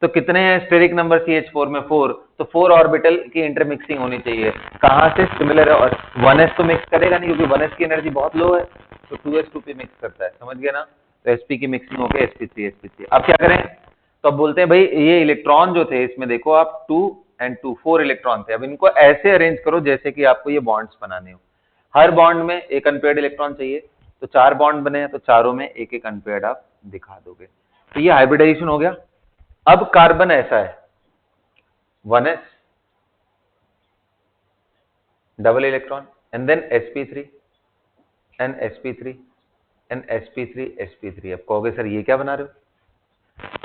तो कितने हैं स्टेरिक नंबर CH4 में? 4। तो 4 ऑर्बिटल की इंटरमिक्सिंग होनी चाहिए। कहां से? सिमिलर, और 1s तो मिक्स करेगा नहीं क्योंकि 1s की एनर्जी बहुत लो है, तो 2s 2p मिक्स करता है, समझ गया ना? तो sp की मिक्सिंग हो गई sp3 अब क्या करें? तो अब बोलते हैं भाई ये इलेक्ट्रॉन जो थे इसमें देखो आप 2 and 2 4 इलेक्ट्रॉन थे। अब इनको ऐसे अरेंज करो जैसे कि आपको ये बॉन्ड्स बनाने हो। हर बॉन्ड में एक अनपेयर्ड इलेक्ट्रॉन चाहिए, तो 4 बॉन्ड बने हैं तो चारों में एक एक अनपेयर्ड आप दिखा दोगे। तो ये हाइब्रिडाइजेशन हो गया। अब कार्बन ऐसा है 1s double electron and then sp3 and sp3 and sp3 sp3। अब कहोगे सर ये क्या बना रहे हो?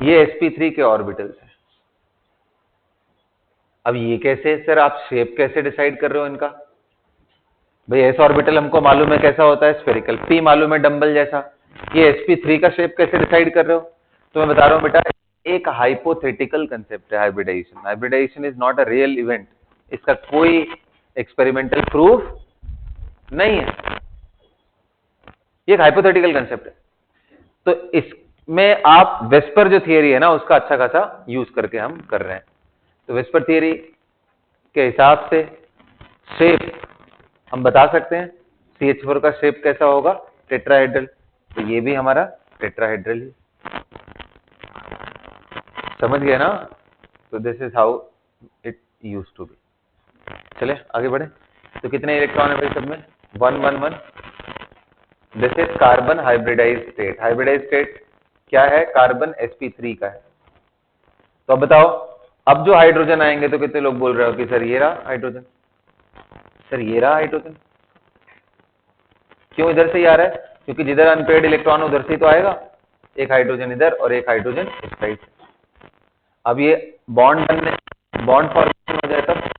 ये sp3 के ऑर्बिटल्स है। अब ये कैसे सर? आप शेप कैसे डिसाइड कर रहे हो इनका? भाई s ऑर्बिटल हमको मालूम है कैसा होता है, स्फेरिकल। p मालूम है डंबल जैसा। ये sp3 का शेप कैसे डिसाइड कर रहे हो? तो मैं बता रहा हूं बेटा, एक हाइपोथेटिकल कंसेप्ट है hybridization. Hybridization is not a real event, इसका कोई एक्सपेरिमेंटल प्रूफ नहीं है, ये एक हाइपोथेटिकल कंसेप्ट है। तो इसमें आप वेस्पर जो थियरी है ना उसका अच्छा खासा यूज करके हम कर रहे हैं। तो वेस्पर थियरी के हिसाब से शेप हम बता सकते हैं CH4 का शेप कैसा होगा? टेट्राहेड्रल। तो ये भी हमारा टेट्राहेड्रल ही, समझ गए ना? तो this is how it use to be. चले आगे बढ़े। तो कितने इलेक्ट्रॉन है भाई सब में? 1 1 1। This is carbon hybridized state. Hybridized state क्या है? कार्बन sp3 का है। तो अब बताओ, अब जो हाइड्रोजन आएंगे तो कितने लोग बोल रहे हो कि सर ये रहा हाइड्रोजन, सर ये रहा हाइड्रोजन। क्यों इधर से ही आ रहा है? क्योंकि जिधर अनपेयर्ड इलेक्ट्रॉन उधर से ही तो आएगा, एक हाइड्रोजन इधर और एक हाइड्रोजन इस साइड से। अब ये बॉन्ड बनने, बॉन्ड फॉर्मेशन हो जाए तब।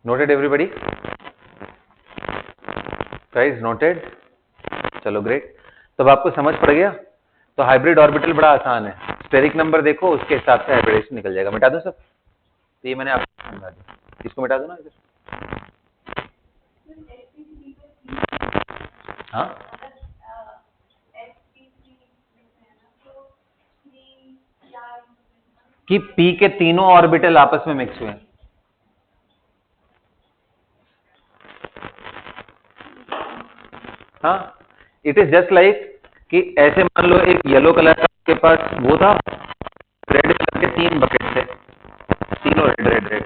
Noted everybody? Guys noted? चलो ग्रेट। तब आपको समझ पड़ गया। तो हाइब्रिड ऑर्बिटल बड़ा आसान है, स्टेरिक नंबर देखो उसके हिसाब से हाइब्रिडेशन निकल जाएगा। मिटा दो सब, तो ये मैंने आपको समझा दिया, इसको मिटा दो ना इधर। हाँ कि पी के तीनों ऑर्बिटल आपस में मिक्स हुए। हाँ, इट इज जस्ट लाइक कि ऐसे मान लो एक येलो कलर का आपके पास वो था, रेड कलर के 3 बकेट थे, तीनों रेड रेड रेड।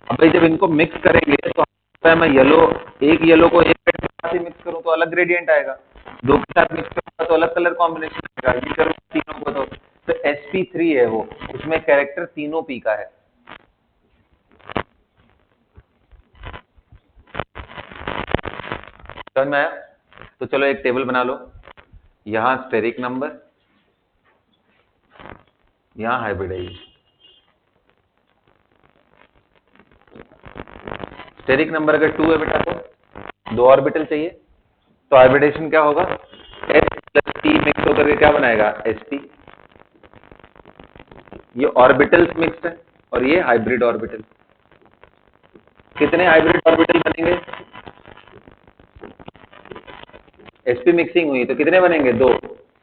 अब भाई जब इनको मिक्स करेंगे तो मैं येलो, एक येलो को एक रेड के साथ ही मिक्स करूं तो अलग ग्रेडियंट आएगा, दो के साथ मिक्स करूंगा तो अलग कलर कॉम्बिनेशन आएगा, ये करूँ तीनों को तो sp3 है वो, उसमें कैरेक्टर तीनों पी का है। समझ में आया? तो चलो एक टेबल बना लो, यहां स्टेरिक नंबर, यहां हाइब्रिडाइज। स्टेरिक नंबर अगर 2 है बेटा तो 2 ऑर्बिटल चाहिए, तो हाइब्रिडेशन क्या होगा, S प्लस P मिक्स होकर के क्या बनाएगा, sp। ये ऑर्बिटल्स मिक्स्ड है और ये हाइब्रिड ऑर्बिटल। कितने हाइब्रिड ऑर्बिटल बनेंगे, sp मिक्सिंग हुई तो कितने बनेंगे, 2।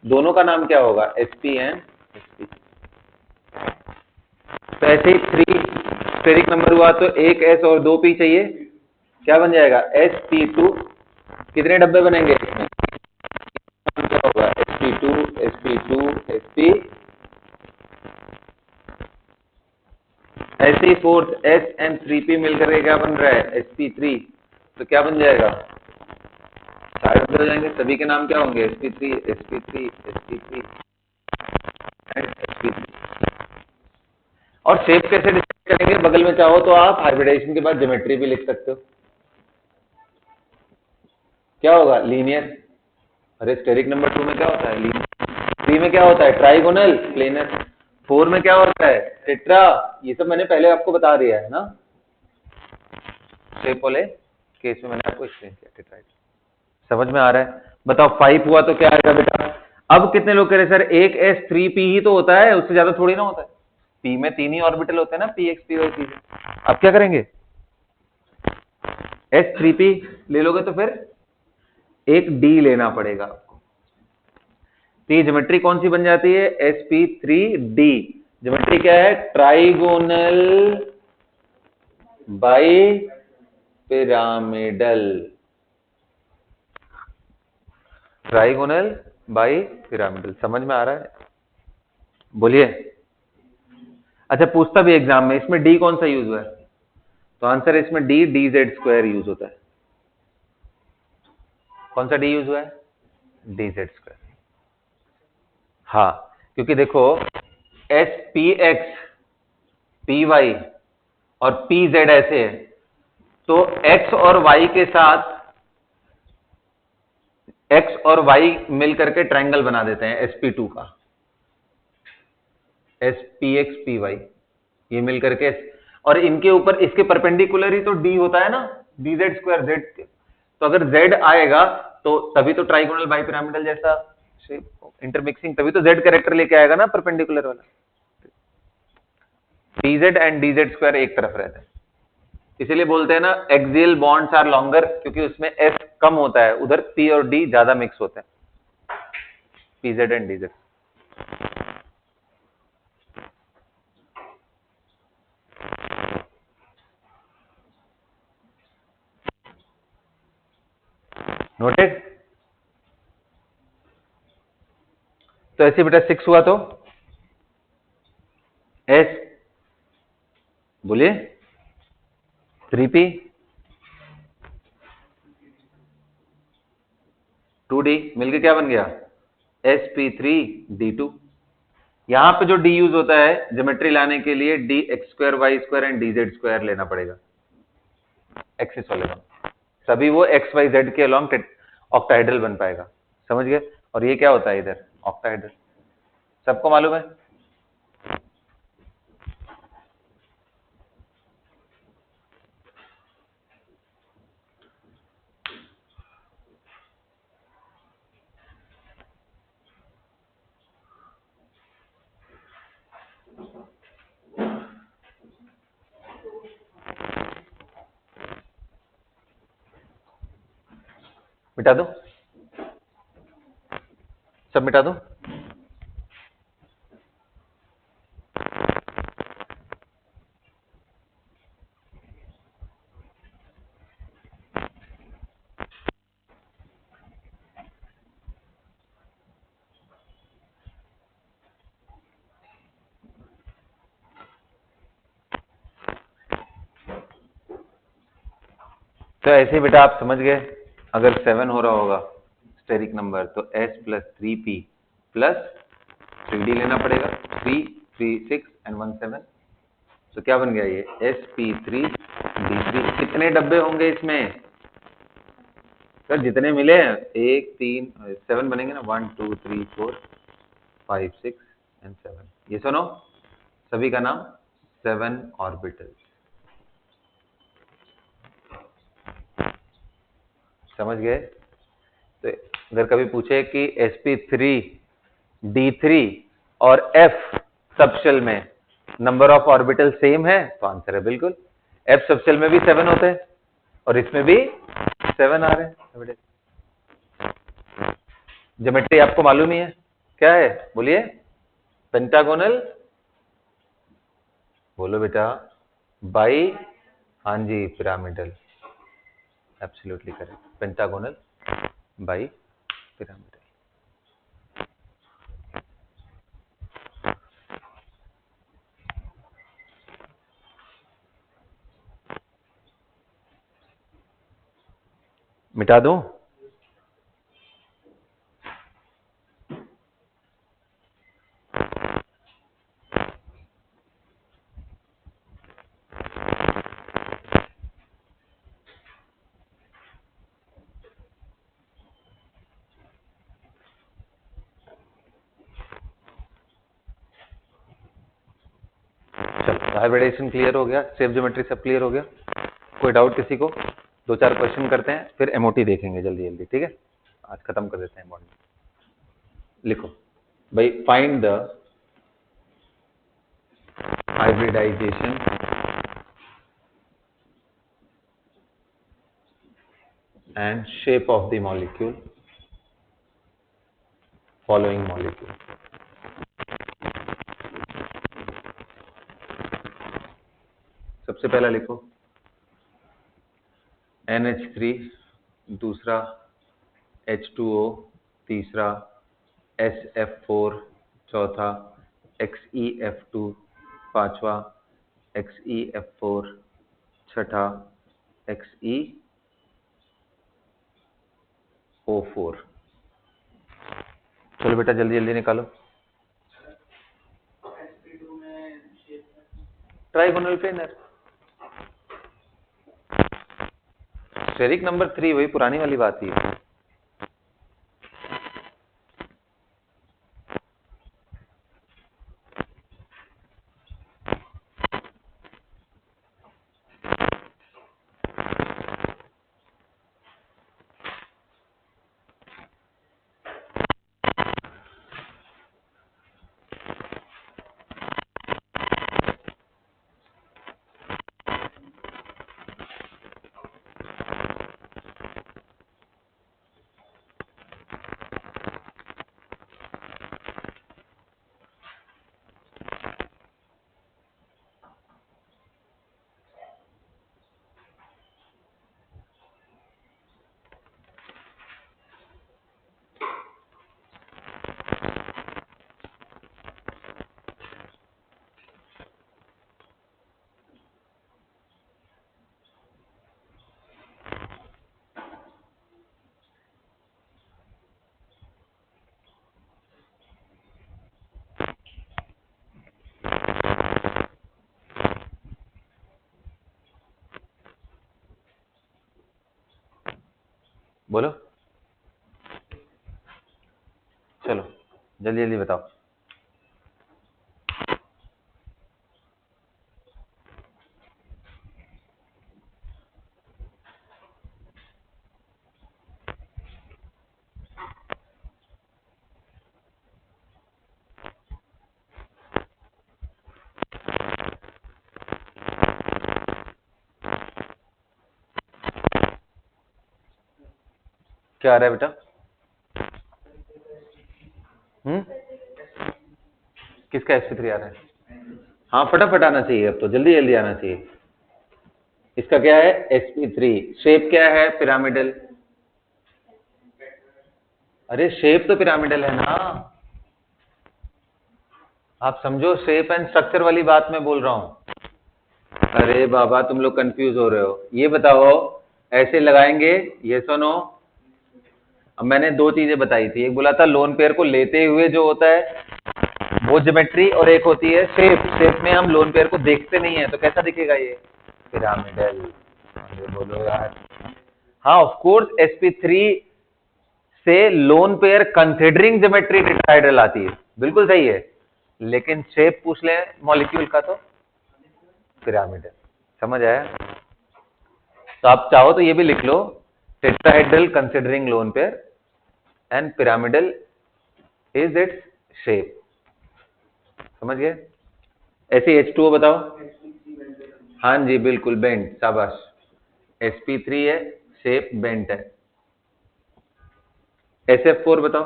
दोनों का नाम क्या होगा, sp एंड sp। तो ऐसे ही 3 स्टेरिक नंबर हुआ तो एक s और 2 p चाहिए, क्या बन जाएगा, sp2। कितने डब्बे बनेंगे इसमें, क्या होगा, sp2 sp2 sp। ऐसे ही फोर्थ s एंड 3p मिलकर के क्या बन रहा है, sp3। तो क्या बन जाएगा, साइड हो जाएंगे, सभी के नाम क्या होंगे, sp3 sp3 sp3 and sp3। और शेप कैसे डिसाइड करेंगे, बगल में चाहो तो आप हाइब्रिडाइजेशन के बाद ज्योमेट्री भी लिख सकते हो, क्या होगा, लीनियर। अरे स्टेरिक नंबर 2 में क्या होता है, लीनियर। 3 में क्या होता है, ट्राइगोनल प्लेनर। 4 में क्या होता है, टेट्रा। ये सब मैंने पहले आपको बता दिया है ना, शेप वाले केस में मैंने आपको एक्सप्लेन किया, टेट्राइड। समझ में आ रहा है? बताओ 5 हुआ तो क्या आएगा बेटा। अब कितने लोग कह रहे सर एक s3p ही तो होता है, उससे ज्यादा थोड़ी ना होता है, p में 3 ही ऑर्बिटल होते हैं ना, px p y p। अब क्या करेंगे, s3p ले लोगे तो फिर एक d लेना पड़ेगा आपको। तो ये ज्योमेट्री कौन सी बन जाती है, sp3d। ज्योमेट्री क्या है, trigonal bi pyramidal, trigonal bi pyramidal. समझ में आ रहा है, बोलिए। अच्छा पूछता भी एग्जाम में, इसमें डी कौन सा यूज हुआ है, तो आंसर है इसमें डी dz² यूज होता है। कौन सा डी यूज हुआ है, dz²। हाँ, क्योंकि देखो spx py और pz ऐसे है, तो x और y के साथ एक्स और वाई मिल करके ट्रायंगल बना देते हैं sp2 का, spx py, ये मिल करके, और इनके ऊपर इसके परपेंडिकुलर ही तो d होता है ना, dz स्क्वायर z, तो अगर z आएगा तो तभी तो ट्राइगोनल बाइपिरामिडल जैसा इंटरमिक्सिंग, तभी तो z कैरेक्टर लेके आएगा ना परपेंडिकुलर वाला। dz एंड dz स्क्वायर एक तरफ रहते हैं, इसीलिए बोलते हैं ना एक्सियल बॉन्ड्स आर लॉन्गर, क्योंकि उसमें s कम होता है, उधर p और d ज्यादा मिक्स होते हैं, pz एंड dz। नोटेड। तो ऐसे बेटा 6 हुआ तो s, बोलिए 3p 2d मिलके क्या बन गया, sp3d2। यहां पे जो d यूज होता है ज्योमेट्री लाने के लिए, dx square Y square and dz square लेना पड़ेगा, एक्सिस वाले में तभी वो एक्स वाई जेड के अलॉन्ग ऑक्टाहेड्रल बन पाएगा, समझ गए। और ये क्या होता है इधर ऑक्टाहेड्रल, सबको मालूम है। मिटा दो, सब मिटा दो। तो ऐसे बेटा आप समझ गए, अगर 7 हो रहा होगा स्टेरिक नंबर तो s plus 3p plus 3d लेना पड़ेगा, 3 3 6 एंड 1 7, तो क्या बन गया ये sp3d3। कितने डब्बे होंगे इसमें सर, जितने मिले 1 3 7 बनेंगे ना, 1 2 3 4 5 6 एंड 7, ये सुनो सभी का नाम 7 ऑर्बिटल, समझ गए। तो अगर कभी पूछे कि sp3d3 और f सबशेल में नंबर ऑफ ऑर्बिटल सेम है, तो आंसर है बिल्कुल। f सबशेल में भी 7 होते हैं और इसमें भी 7 आ रहे हैं। ज्योमेट्री आपको मालूम ही है क्या है, बोलिए पेंटागोनल, बोलो बेटा बाई, हाँ जी pyramidal, absolutely correct, pentagonal bipyramidal. मिटा दूं, चलो हाइब्रिडेशन क्लियर हो गया, सेफ ज्योमेट्री सब क्लियर हो गया, कोई डाउट किसी को, 2-4 क्वेश्चन करते हैं फिर एमओटी देखेंगे जल्दी जल्दी, ठीक है, आज खत्म कर देते हैं मॉडल। लिखो भाई, find the hybridization and shape of the molecule, following molecule। सबसे पहला लिखो NH3, दूसरा H2O, तीसरा SF4, चौथा XeF2, पांचवा XeF4, छठा XeO4। चलो बेटा जल्दी जल्दी निकालो। ट्राइगोनल प्लेनर, स्टेरिक नंबर 3, वही पुरानी वाली बात ही है। बोलो, चलो जल्दी जल्दी बताओ। क्या आ रहा है बेटा? किसका sp3 आ रहा है? हाँ फटाफट आना चाहिए, अब तो जल्दी जल्दी आना चाहिए। इसका क्या है? sp3। शेप क्या है? पिरामिडल। अरे शेप तो पिरामिडल है ना, आप समझो, शेप एंड स्ट्रक्चर वाली बात मैं बोल रहा हूं। अरे बाबा तुम लोग कंफ्यूज हो रहे हो। ये बताओ, ऐसे लगाएंगे यस और नो? अब मैंने दो चीजें बताई थी, एक बोला था लोन पेयर को लेते हुए जो होता है वो ज्योमेट्री, और एक होती है शेप। शेप में हम लोन पेयर को देखते नहीं है, तो कैसा दिखेगा ये? पिरामिडल। अरे बोलो यार। हाँ ऑफ कोर्स sp3 से lone pair considering geometry tetrahedral आती है, बिल्कुल सही है, लेकिन शेप पूछ ले मॉलिक्यूल का तो पिरामिडल। समझ आया? तो आप चाहो तो ये भी लिख लो, tetrahedral considering lone pair and pyramidal is its shape. समझ गए? ऐसे H2O बताओ। हाँ जी बिल्कुल, बेंट, शाबाश। sp3 है, शेप बेंट है। SF4 बताओ।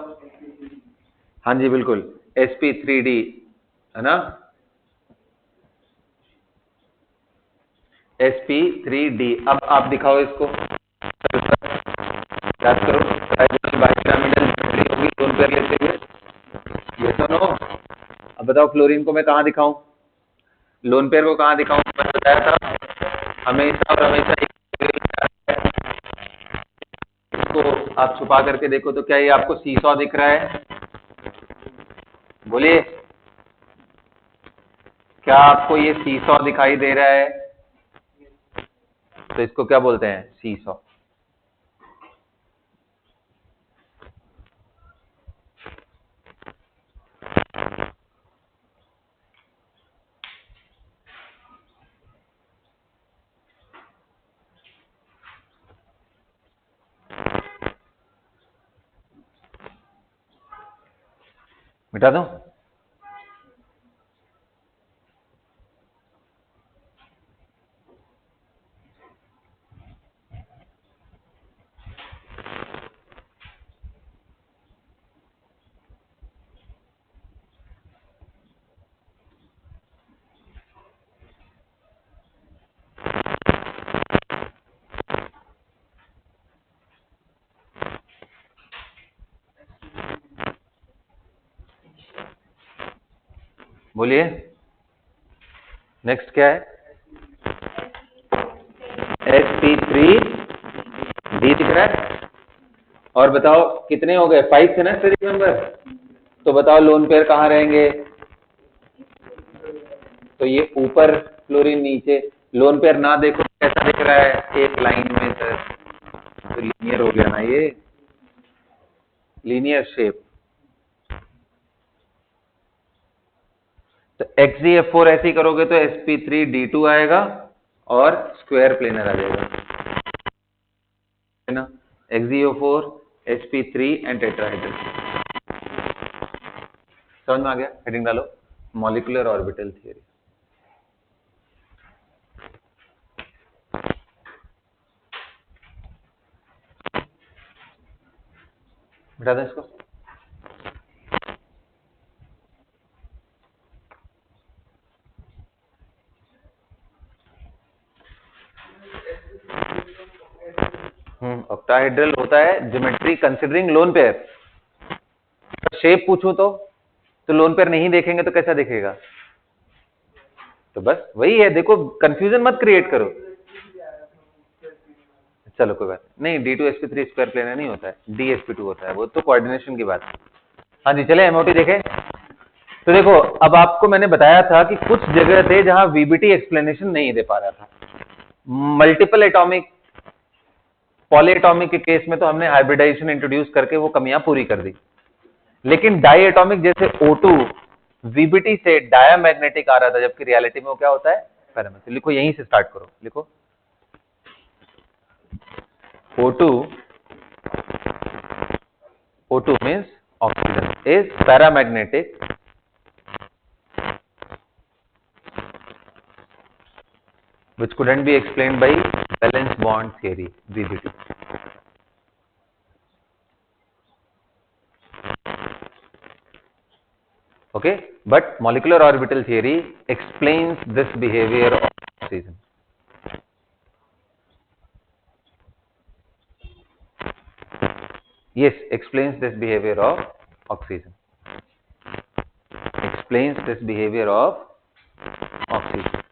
हाँ जी बिल्कुल, sp3d है ना, sp3d। अब आप दिखाओ इसको, याद करो, बाइपिरामिडल ज्योमेट्री होगी लोन पेयर लेते हुए, ये तो नो। अब बताओ फ्लोरीन को मैं कहाँ दिखाऊं, लोन पेयर को कहाँ दिखाऊं? मैंने बताया था हमेशा और हमेशा इसको आप छुपा करके देखो तो क्या ये आपको सीसॉ दिख रहा है? बोलिए, क्या आपको ये सीसॉ दिखाई दे रहा है? तो इसको क्या बोलते हैं? सीसॉ। मिटा दो। बोलिए, नेक्स्ट क्या है? sp3d दिख रहा है। और बताओ कितने हो गए? 5 थे ना स्टेरिक मेंबर, तो बताओ लोन पेयर कहाँ रहेंगे? तो ये ऊपर फ्लोरीन, नीचे। लोन पेयर ना देखो कैसा दिख रहा है? एक लाइन में सर, तो लीनियर हो गया ना, ये लीनियर शेप। तो XeF4 ऐसे ही करोगे तो sp3d2 आएगा और स्क्वायर प्लेनर आ जाएगा, है ना? XeO4 sp3 and tetrahedral. समझ में आ गया? हेडिंग डालो, मॉलिक्यूलर ऑर्बिटल थियरी। बिठा दो इसको। ऑक्टाहेड्रल होता है geometry considering lone pair. Shape पूछूं तो लोन पेयर नहीं देखेंगे तो कैसा दिखेगा? तो बस वही है, देखो कंफ्यूजन मत क्रिएट करो। चलो कोई बात नहीं, D2sp3 स्क्वायर प्लेनर नहीं होता है, DsP2 होता है, वो तो कोऑर्डिनेशन की बात है। हाँ जी चले MOT देखें। तो देखो अब आपको मैंने बताया था कि कुछ जगह थे जहां VBT एक्सप्लेनेशन नहीं दे पा रहा था, मल्टीपल एटॉमिक पॉलीएटॉमिक के केस में तो हमने हाइब्रिडाइजेशन इंट्रोड्यूस करके वो कमियां पूरी कर दी, लेकिन डाइएटॉमिक जैसे O2 VBT से डायामैग्नेटिक आ रहा था, जबकि रियलिटी में वो क्या होता है, पैरामैग्नेटिक। लिखो, यहीं से स्टार्ट करो, लिखो O2 means oxygen is paramagnetic which couldn't be explained by valence bond theory, VBT. Okay, but molecular orbital theory explains this behavior of oxygen. Yes, explains this behavior of oxygen. Explains this behavior of oxygen.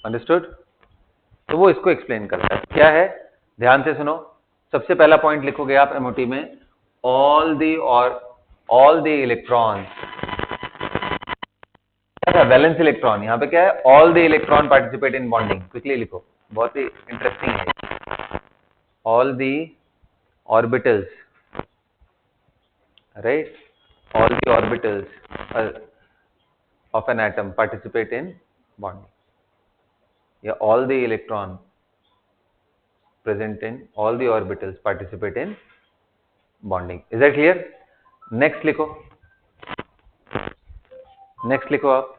Understood? तो वो इसको explain करता है। क्या है, ध्यान से सुनो। सबसे पहला पॉइंट लिखोगे आप एमओटी में, all the electron, valence electron, यहाँ पे क्या है, all the electron participate in bonding. Quickly लिखो, बहुत ही इंटरेस्टिंग है। All the orbitals, right, all the orbitals of an atom participate in bonding. Yeah, all the electron present in all the orbitals participate in bonding. Is that clear? Next लिखो, next लिखो आप,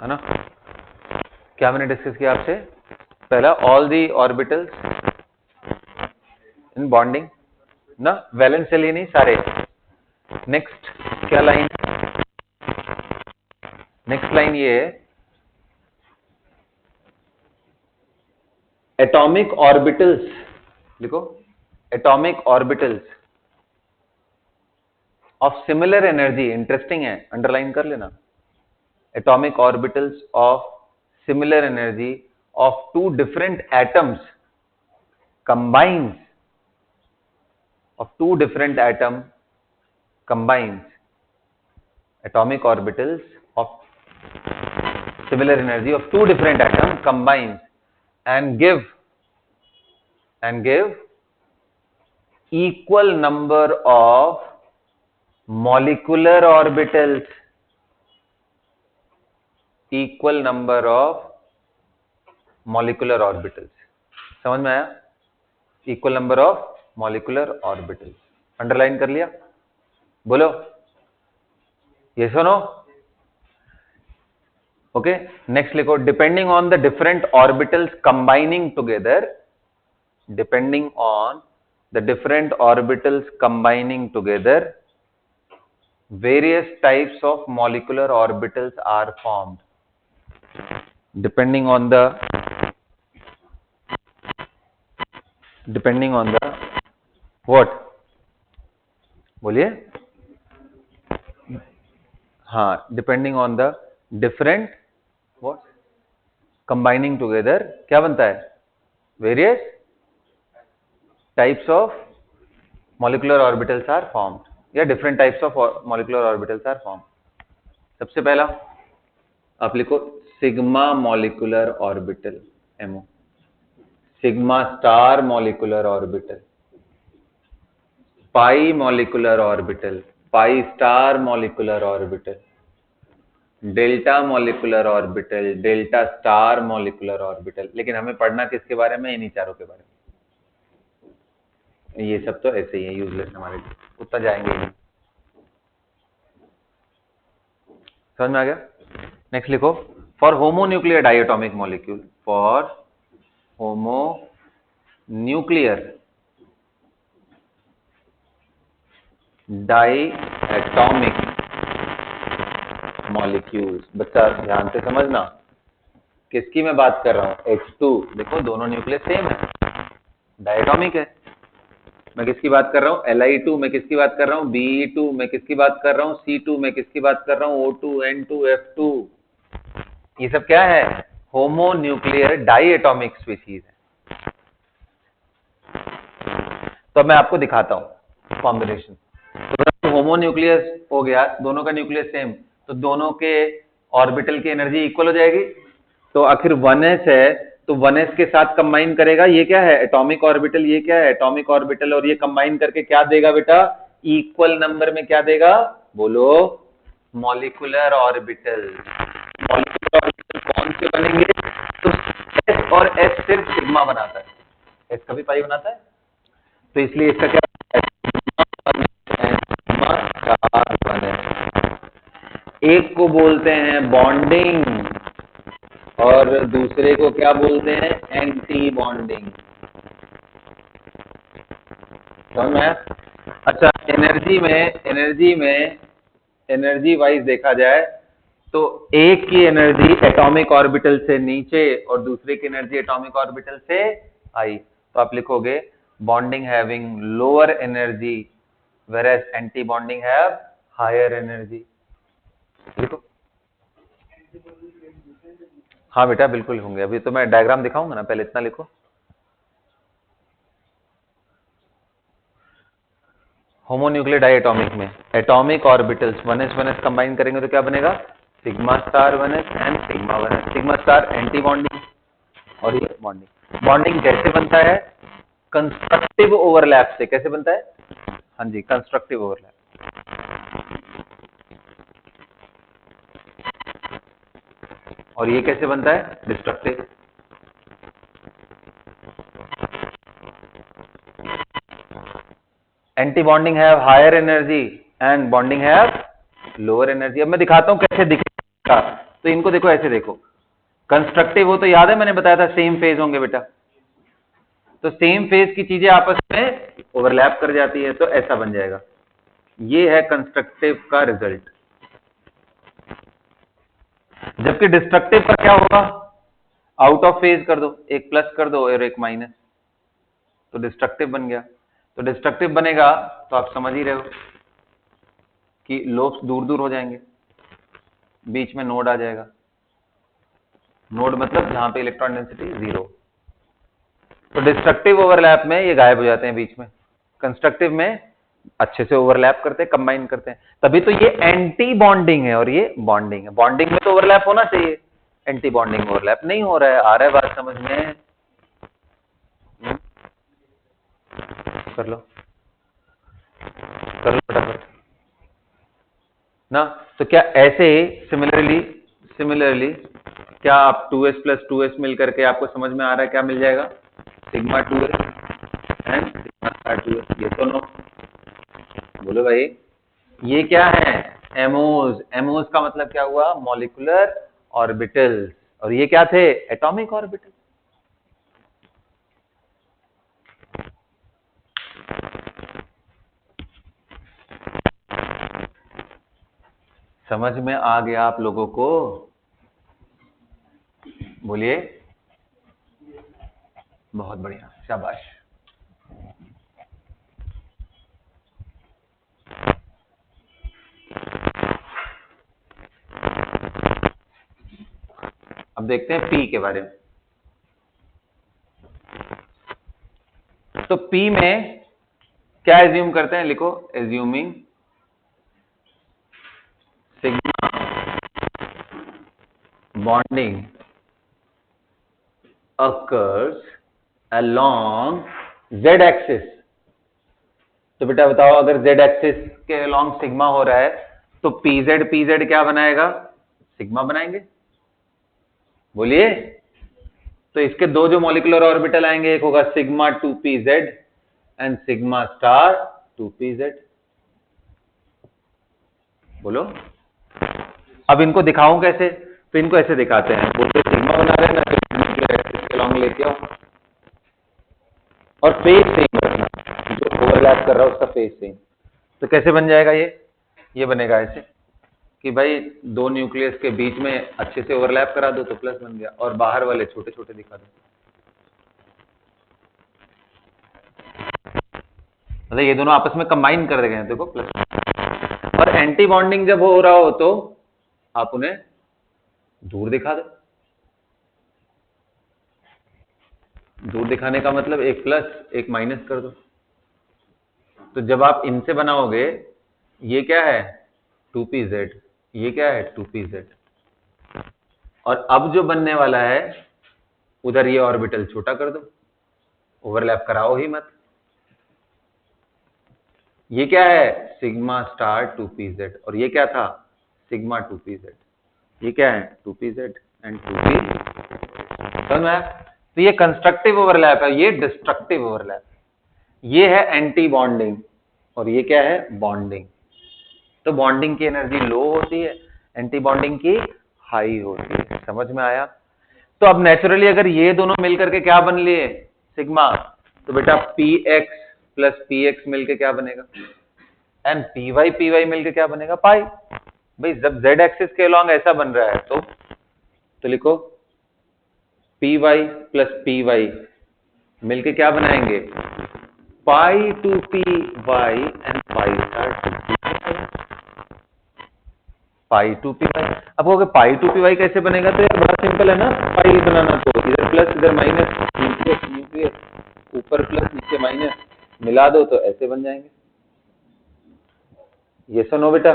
है ना। क्या मैंने discuss किया आपसे, पहला all the orbitals in bonding ना, वैलेंस से ही नहीं, सारे। नेक्स्ट क्या लाइन, नेक्स्ट लाइन ये है, एटॉमिक ऑर्बिटल्स, लिखो, atomic orbitals of similar energy. Interesting है, अंडरलाइन कर लेना। Atomic orbitals of similar energy of two different atoms combines, of two different atom combines, atomic orbitals of similar energy of two different atoms combines and give equal number of molecular orbitals, equal number of molecular orbitals। समझ में आया, equal number of molecular orbitals, underline कर लिया, बोलो yes or no? Okay, next लिखो, depending on the different orbitals combining together, depending on the different orbitals combining together, various types of molecular orbitals are formed, depending on the what, बोलिए, हाँ, depending on the different what combining together, क्या बनता है, various types of molecular orbitals are formed, या different types of molecular orbitals are formed. सबसे पहला आप लिखो, sigma molecular orbital, MO, sigma star molecular orbital, pi molecular orbital, pi star molecular orbital, delta molecular orbital, delta star molecular orbital. लेकिन हमें पढ़ना किसके बारे में, इन्हीं चारों के बारे में। ये सब तो ऐसे ही है, यूजलेस हमारे लिए, उतना जाएंगे नहीं। समझ में आ गया? नेक्स्ट लिखो, for homonuclear diatomic molecule, for homonuclear diatomic molecules, बच्चा ध्यान से समझना, किसकी मैं बात कर रहा हूं, H2, देखो दोनों न्यूक्लियस सेम है, डायटोमिक है। मैं किसकी बात कर रहा हूँ? Li2 मैं किसकी बात कर रहा हूँ? Be2 मैं किसकी बात कर रहा हूँ? C2 मैं किसकी बात कर रहा हूँ? O2, N2, F2। ये सब क्या है? होमोन्यूक्लियर डाई एटॉमिक स्पीशीज है। तो मैं आपको दिखाता हूँ कॉम्बिनेशन। तो होमोन्यूक्लियस हो गया, दोनों का न्यूक्लियस सेम, तो दोनों के ऑर्बिटल की एनर्जी इक्वल हो जाएगी। तो आखिर 1s है, तो 1s के साथ कंबाइन करेगा, ये क्या है? Atomic orbital. ये क्या है? Atomic orbital. और ये कंबाइन करके क्या देगा बेटा? इक्वल नंबर में क्या देगा? बोलो। Molecular orbital. मॉलिक्यूलर ऑर्बिटल कौन से बनेंगे? तो s और s सिर्फ सिग्मा बनाता है, s कभी पाई बनाता है, तो इसलिए इसका क्या एक को बोलते हैं बॉन्डिंग और दूसरे को क्या बोलते हैं? Anti bonding. समझ में? अच्छा, एनर्जी वाइज देखा जाए तो एक की एनर्जी एटॉमिक ऑर्बिटल से नीचे और दूसरे की एनर्जी एटॉमिक ऑर्बिटल से आई, तो आप लिखोगे bonding having lower energy whereas anti bonding have higher energy. लिखो। हाँ बेटा बिल्कुल होंगे, अभी तो मैं डायग्राम दिखाऊंगा ना, पहले इतना लिखो। होमोन्यूक्लियर डायटॉमिक में एटॉमिक ऑर्बिटल्स 1s कंबाइन करेंगे तो क्या बनेगा? Sigma star 1s and sigma 1s। Sigma star anti bonding और ये बॉन्डिंग। बॉन्डिंग कैसे बनता है? कंस्ट्रक्टिव ओवरलैप से। कैसे बनता है? हाँ जी, कंस्ट्रक्टिव ओवरलैप। और ये कैसे बनता है? Destructive. Anti bonding have higher energy and bonding have lower energy. अब मैं दिखाता हूं कैसे दिखेगा। तो इनको देखो, ऐसे देखो। कंस्ट्रक्टिव हो तो याद है मैंने बताया था सेम फेज होंगे बेटा, तो सेम फेज की चीजें आपस में ओवरलैप कर जाती है, तो ऐसा बन जाएगा। ये है कंस्ट्रक्टिव का रिजल्ट। जबकि डिस्ट्रक्टिव का क्या होगा? आउट ऑफ फेज कर दो, एक प्लस कर दो और एक माइनस, तो डिस्ट्रक्टिव बन गया। तो डिस्ट्रक्टिव बनेगा तो आप समझ ही रहे हो कि लोब्स दूर दूर हो जाएंगे, बीच में नोड आ जाएगा। नोड मतलब जहां पे इलेक्ट्रॉन डेंसिटी 0। तो डिस्ट्रक्टिव ओवरलैप में ये गायब हो जाते हैं बीच में, कंस्ट्रक्टिव में अच्छे से ओवरलैप करते हैं, कंबाइन करते हैं, तभी तो ये एंटी बॉन्डिंग है और ये बॉन्डिंग है। बॉन्डिंग में तो ओवरलैप होना चाहिए, एंटी बॉन्डिंग ओवरलैप नहीं हो रहा है। आ रहा है बात समझ में? कर लो फटाफट ना। तो क्या ऐसे सिमिलरली क्या आप 2s प्लस 2s मिल करके आपको समझ में आ रहा है क्या मिल जाएगा? Sigma 2s and sigma 2s। ये तो नो, बोलो भाई। ये क्या है? एमोज। एमोज का मतलब क्या हुआ? Molecular orbitals. और ये क्या थे? Atomic orbital. समझ में आ गया आप लोगों को? बोलिए। बहुत बढ़िया, शाबाश। अब देखते हैं पी के बारे में। तो पी में क्या एज्यूम करते हैं? लिखो, assuming sigma bonding occurs along z axis. तो बेटा बताओ, अगर z एक्सिस के along सिग्मा हो रहा है तो pz क्या बनाएगा? सिग्मा बनाएंगे। बोलिए। तो इसके दो जो मॉलिक्यूलर ऑर्बिटल आएंगे, एक होगा sigma 2pz and sigma star 2pz। बोलो। अब इनको दिखाऊं कैसे? तो इनको ऐसे दिखाते हैं, बोलते सिग्मा बना रहे हैं ना, तो न्यूक्लियर एक्सिस के along लेके आओ और फेज सेम रखना, जो ओवरलैप कर रहा है उसका फेज सेम। तो कैसे बन जाएगा ये बनेगा ऐसे कि भाई दो न्यूक्लियस के बीच में अच्छे से ओवरलैप करा दो तो प्लस बन गया, और बाहर वाले छोटे छोटे दिखा दो। मतलब ये दोनों आपस में कंबाइन कर गए हैं, देखो प्लस। और एंटी बॉन्डिंग जब हो रहा हो तो आप उन्हें दूर दिखा दो। दूर दिखाने का मतलब एक प्लस एक माइनस कर दो। तो जब आप इनसे बनाओगे, ये क्या है 2pz, ये क्या है 2pz, और अब जो बनने वाला है उधर ये ऑर्बिटल छोटा कर दो, ओवरलैप कराओ ही मत। ये क्या है सिग्मा स्टार 2pz, और ये क्या था सिग्मा 2pz। ये क्या है 2pz एंड 2p, समझ में आया? तो ये कंस्ट्रक्टिव ओवरलैप है, ये डिस्ट्रक्टिव ओवरलैप। ये है एंटी बॉन्डिंग और ये क्या है बॉन्डिंग। तो बॉन्डिंग की एनर्जी लो होती है, एंटी बॉन्डिंग की हाई होती है। समझ में आया? तो अब नेचुरली अगर ये दोनों मिलकर के क्या बन लिए सिग्मा, तो बेटा px प्लस px मिलके क्या बनेगा, एंड py मिलके क्या बनेगा पाई। भाई जब z एक्सिस के अलॉन्ग ऐसा बन रहा है तो लिखो py प्लस py मिलके क्या बनाएंगे pi two p y and pi star pi two p y. अब कहोगे पाई टू पी वाई कैसे बनेगा, तो यार बड़ा सिंपल है ना, पाई बनाना तो इधर प्लस इधर माइनस, नीचे ऊपर प्लस नीचे माइनस मिला दो तो ऐसे बन जाएंगे। ये सुनो बेटा,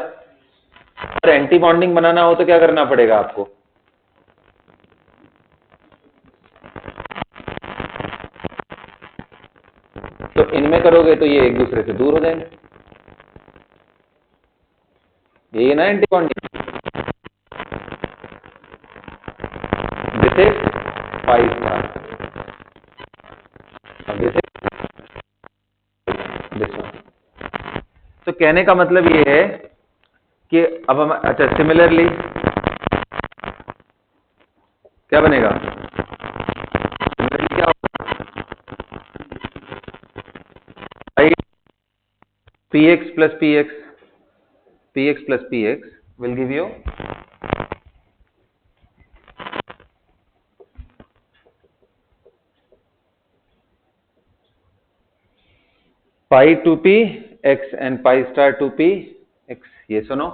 और एंटी बॉन्डिंग बनाना हो तो क्या करना पड़ेगा आपको, तो इनमें करोगे तो ये एक दूसरे से दूर हो जाएंगे। ये ना anti bonding, this is pi star, this one. तो कहने का मतलब ये है कि अब हम अच्छा सिमिलरली क्या बनेगा, क्या px plus px will give you pi 2p x and pi star 2p x। ये सुनो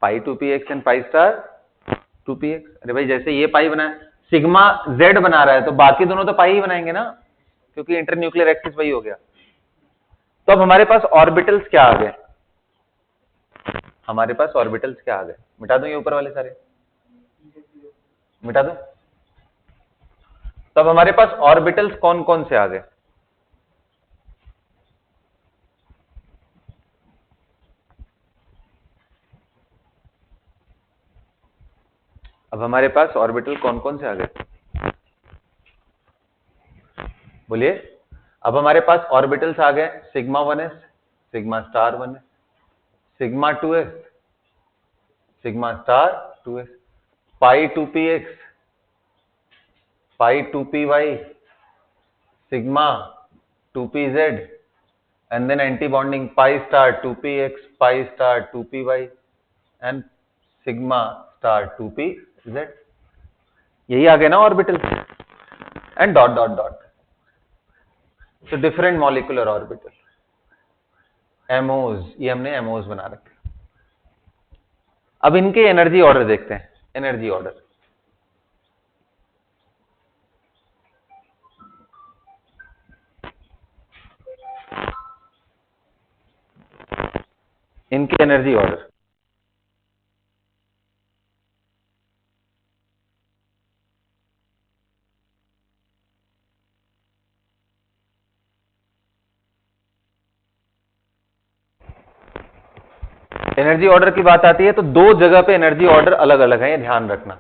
pi 2p x and pi star 2p x। अरे भाई जैसे ये पाई बना सिग्मा z बना रहा है तो बाकी दोनों तो पाई ही बनाएंगे ना, क्योंकि इंटरन्यूक्लियर एक्सिस वही हो गया। तो अब हमारे पास ऑर्बिटल्स क्या आ गए, हमारे पास ऑर्बिटल्स क्या आ गए, मिटा दूं ये ऊपर वाले सारे, मिटा दूं। तब हमारे पास ऑर्बिटल्स कौन कौन से आ गए, अब हमारे पास ऑर्बिटल कौन कौन से आ गए बोलिए। अब हमारे पास ऑर्बिटल्स आ गए sigma 1s, sigma star 1s, sigma 2s, sigma star 2s, pi 2px, pi 2py, sigma 2pz, and then anti-bonding pi star 2px, pi star 2py and sigma star 2pz। यही आ गए ना orbital, and dot dot dot. तो different molecular orbital, MOs, ये हमने MOs बना रखे। अब इनके एनर्जी ऑर्डर देखते हैं, एनर्जी ऑर्डर। इनके एनर्जी ऑर्डर, एनर्जी ऑर्डर की बात आती है तो दो जगह पे एनर्जी ऑर्डर अलग अलग है, ये ध्यान रखना।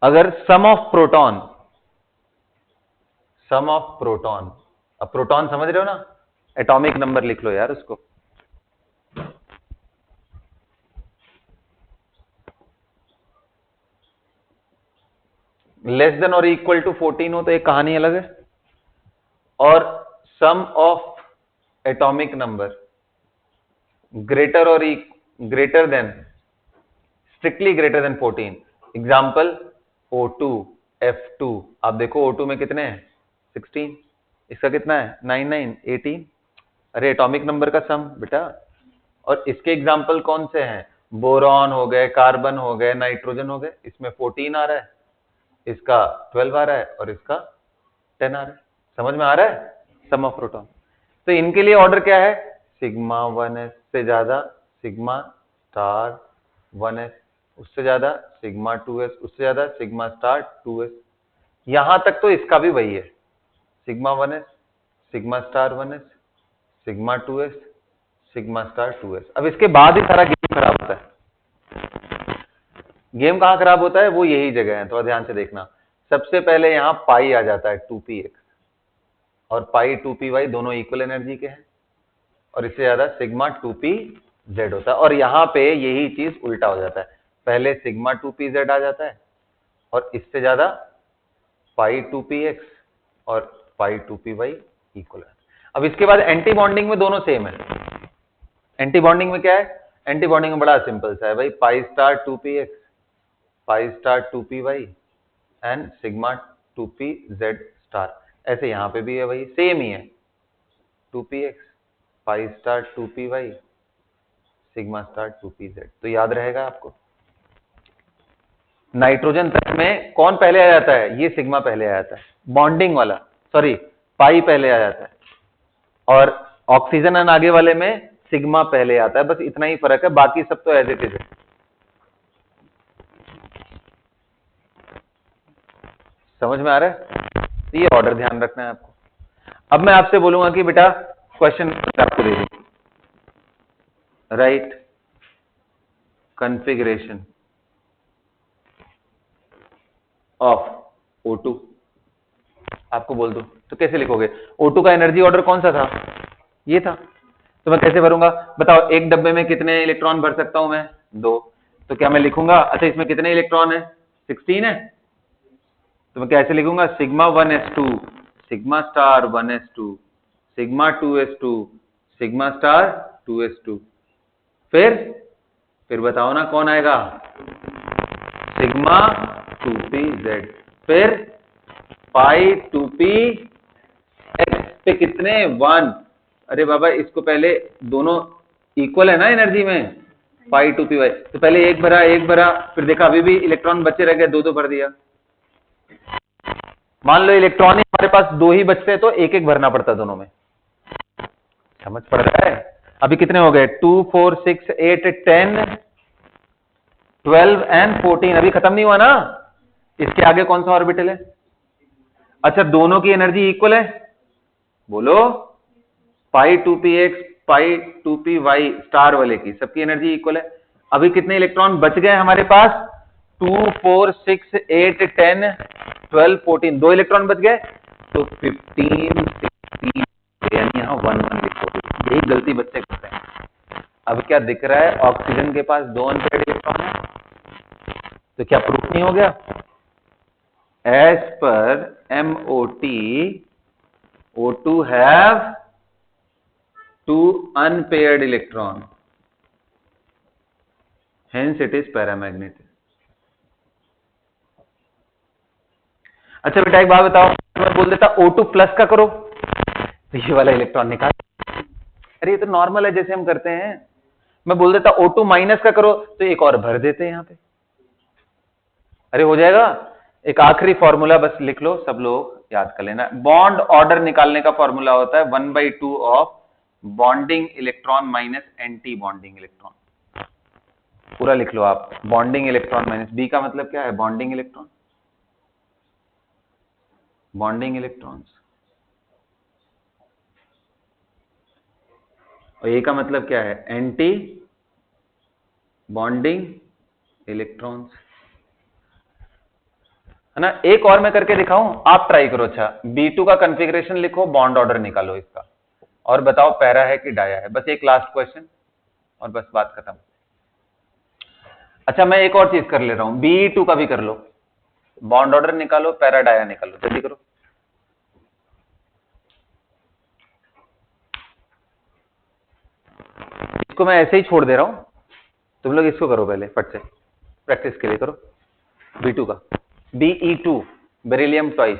अगर सम ऑफ प्रोटॉन, अब प्रोटॉन समझ रहे हो ना, एटॉमिक नंबर लिख लो यार उसको। लेस देन और इक्वल टू 14 हो तो एक कहानी अलग है, और sum of atomic number greater than strictly greater than 14। Example O2 F2, आप देखो O2 में कितने हैं 16, इसका कितना है 9 9 18। अरे एटॉमिक नंबर का सम बेटा। और इसके एग्जाम्पल कौन से हैं? बोरॉन हो गए, कार्बन हो गए, नाइट्रोजन हो गए। इसमें 14 आ रहा है, इसका 12 आ रहा है और इसका 10 आ रहा है। समझ में आ रहा है? सम ऑफ प्रोटॉन। तो इनके लिए ऑर्डर क्या है? सिग्मा 1s से ज्यादा सिग्मा स्टार 1s, उससे ज्यादा सिग्मा 2s, उससे ज्यादा सिग्मा स्टार 2s। यहां तक तो इसका भी वही है, sigma 1s, sigma star 1s, sigma 2s, sigma star 2s। अब इसके बाद ही सारा गेम खराब होता है। गेम कहां खराब होता है? वो यही जगह है, थोड़ा ध्यान से देखना। सबसे पहले यहां पाई आ जाता है 2px, और पाई 2py दोनों इक्वल एनर्जी के हैं, और इससे ज्यादा सिग्मा 2pz होता है। और यहां पे यही चीज उल्टा हो जाता है, पहले सिग्मा 2pz आ जाता है और इससे ज्यादा पाई 2px और पाई 2py इक्वल है। अब इसके बाद एंटी बॉन्डिंग में दोनों सेम है। एंटी बॉन्डिंग में क्या है? एंटी बॉन्डिंग में बड़ा सिंपल सा है भाई, pi star 2px, pi star 2py and sigma 2pz star. ऐसे यहां पे भी है भाई, सेम ही है, 2px, pi star 2py, sigma star 2pz। तो याद रहेगा आपको। नाइट्रोजन तक में कौन पहले आ जाता है? ये सिग्मा पहले आ जाता है, बॉन्डिंग वाला, सॉरी पाई पहले आ जाता है, और ऑक्सीजन एंड आगे वाले में सिग्मा पहले आता है। बस इतना ही फर्क है, बाकी सब तो एज इट इज है। समझ में आ रहा है? ये ऑर्डर ध्यान रखना है आपको। अब मैं आपसे बोलूंगा कि बेटा क्वेश्चन आपको दे दी, राइट कॉन्फ़िगरेशन ऑफ O2, आपको बोल दो तो कैसे लिखोगे? O2 का एनर्जी ऑर्डर कौन सा था? ये था। तो मैं कैसे भरूंगा बताओ? एक डब्बे में कितने इलेक्ट्रॉन भर सकता हूं मैं? 2। तो क्या मैं लिखूंगा, अच्छा इसमें कितने इलेक्ट्रॉन है? 16 है। तो मैं कैसे लिखूंगा? Sigma 1s2, sigma star 1s2, sigma 2s2, sigma star 2s2। फिर बताओ ना कौन आएगा? सिग्मा 2pz, फिर पाई 2p x पे कितने? 1। अरे बाबा इसको पहले दोनों इक्वल है ना एनर्जी में, पाई 2py। तो पहले एक भरा, फिर देखा अभी भी इलेक्ट्रॉन बचे रह गए, दो भर दिया। मान लो इलेक्ट्रॉन ही हमारे पास 2 ही बचते तो एक एक भरना पड़ता दोनों में। समझ पड़ रहा है? अभी कितने हो गए? 2 4 6 8 10 12 एंड 14। अभी खत्म नहीं हुआ ना? इसके आगे कौन सा ऑर्बिटल है? अच्छा दोनों की एनर्जी इक्वल है, बोलो। पाई 2px, पाई 2py स्टार वाले की सबकी एनर्जी इक्वल है। अभी कितने इलेक्ट्रॉन बच गए हमारे पास? 2 4 6 8 10 12 14। 2 इलेक्ट्रॉन बच गए, तो 15 16, यानी यहां 1 1 लिखोगे। यही गलती बच्चे करते हैं। अब क्या दिख रहा है? ऑक्सीजन के पास 2 अनपेयर्ड इलेक्ट्रॉन है, तो क्या प्रूफ नहीं हो गया? As per MOT, O2 have 2 unpaired electron, hence it is paramagnetic। अच्छा बेटा एक बात बताओ, मैं बोल देता O2 प्लस का करो, तो ये वाला इलेक्ट्रॉन निकाल। अरे ये तो नॉर्मल है जैसे हम करते हैं। मैं बोल देता O2 माइनस का करो, तो एक और भर देते हैं यहां पे। अरे हो जाएगा। एक आखिरी फॉर्मूला बस लिख लो, सब लोग याद कर लेना। बॉन्ड ऑर्डर निकालने का फॉर्मूला होता है 1/2 of bonding electron minus anti bonding electron. पूरा लिख लो आप, बॉन्डिंग इलेक्ट्रॉन माइनस, बी का मतलब क्या है? बॉन्डिंग इलेक्ट्रॉन, बॉन्डिंग इलेक्ट्रॉन्स, और ए का मतलब क्या है? एंटी बॉन्डिंग इलेक्ट्रॉन्स, है ना? एक और मैं करके दिखाऊं, आप ट्राई करो। अच्छा B2 का कॉन्फ़िगरेशन लिखो, बॉन्ड ऑर्डर निकालो इसका, और बताओ पैरा है कि डाया है। बस एक लास्ट क्वेश्चन और बस बात खत्म। अच्छा मैं एक और चीज कर ले रहा हूं, B2 का भी कर लो, बॉन्ड ऑर्डर निकालो, पैरा डाया निकालो, जल्दी करो। इसको मैं ऐसे ही छोड़ दे रहा हूं, तुम लोग इसको करो पहले फट से, प्रैक्टिस के लिए करो। B2 का, Be2 बेरिलियम ट्वाइस,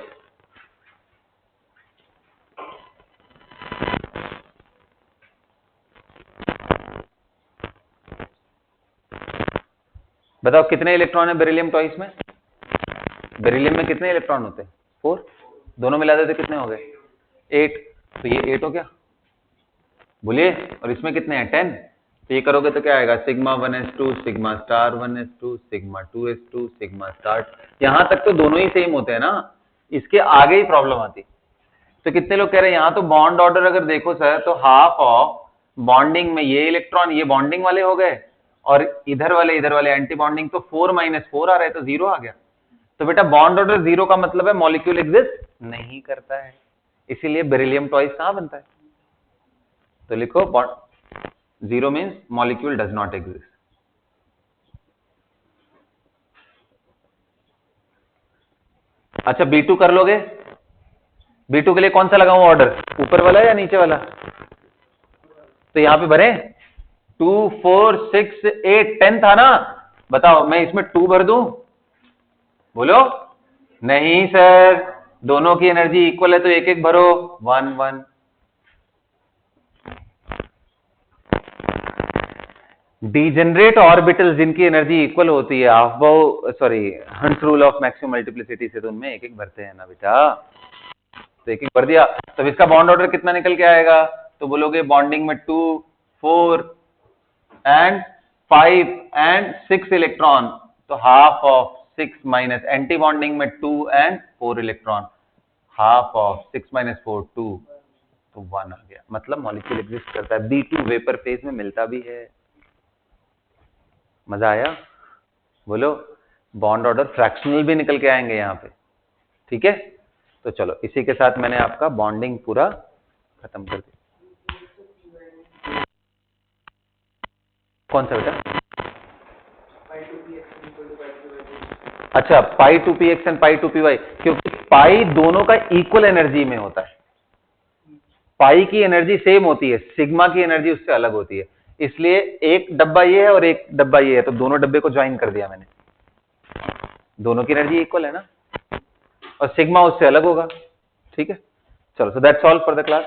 बताओ कितने इलेक्ट्रॉन है बेरिलियम टॉइस में? बेरिलियम में कितने इलेक्ट्रॉन होते हैं? 4। दोनों मिला देते कितने हो गए? 8। तो ये 8 हो गया, बोलिए। और इसमें कितने हैं? 10। तो ये करोगे तो क्या आएगा? Sigma 1s2 sigma star 1s2 sigma 2s2 sigma star. यहां तक तो दोनों ही सेम होते हैं ना, इसके आगे ही प्रॉब्लम आती। तो कितने लोग कह रहे हैं यहां तो बॉन्ड ऑर्डर अगर देखो सर तो हाफ ऑफ बॉन्डिंग में ये इलेक्ट्रॉन ये बॉन्डिंग वाले हो गए और इधर वाले एंटी बॉन्डिंग, तो 4 - 4 आ रहे, तो 0 आ गया। तो बेटा बॉन्ड ऑर्डर 0 का मतलब है मॉलिक्यूल एग्जिस्ट नहीं करता है, इसीलिए बेरिलियम टॉइस कहां बनता है? तो लिखो 0 means molecule does not exist. अच्छा B2 कर लोगे? B2 के लिए कौन सा लगाऊं ऑर्डर, ऊपर वाला या नीचे वाला? तो यहां पे भरे 2 4 6 8 10 था ना, बताओ मैं इसमें 2 भर दूं? बोलो नहीं सर, दोनों की एनर्जी इक्वल है तो एक एक भरो। 1 1। डिजेनरेट ऑर्बिटल जिनकी एनर्जी इक्वल होती है हंस रूल ऑफ मैक्सिमम मल्टीप्लिसिटी से, तो उनमें एक एक भरते हैं ना बेटा। तो एक एक भर दिया, तो इसका बॉन्ड ऑर्डर कितना निकल के आएगा? तो बोलोगे बॉन्डिंग में 2 4 एंड 5 एंड 6 इलेक्ट्रॉन, तो half of 6 minus anti bonding में 2 एंड 4 इलेक्ट्रॉन, हाफ ऑफ 6 - 4 2, तो 1 आ गया। मतलब मॉलिक्यूल एग्जिस्ट करता है। B2 वेपर फेज में मिलता भी है। मजा आया? बोलो बॉन्ड ऑर्डर फ्रैक्शनल भी निकल के आएंगे यहाँ पे, ठीक है। तो चलो इसी के साथ मैंने आपका बॉन्डिंग पूरा खत्म कर दिया। कौन सा बेटा? अच्छा पाई 2px एंड पाई 2py, क्योंकि पाई दोनों का इक्वल एनर्जी में होता है। पाई की एनर्जी सेम होती है, सिग्मा की एनर्जी उससे अलग होती है, इसलिए एक डब्बा ये है और एक डब्बा ये है, तो दोनों डब्बे को ज्वाइन कर दिया मैंने। दोनों की एनर्जी इक्वल है ना, और सिग्मा उससे अलग होगा, ठीक है। चलो, so that's all for the class.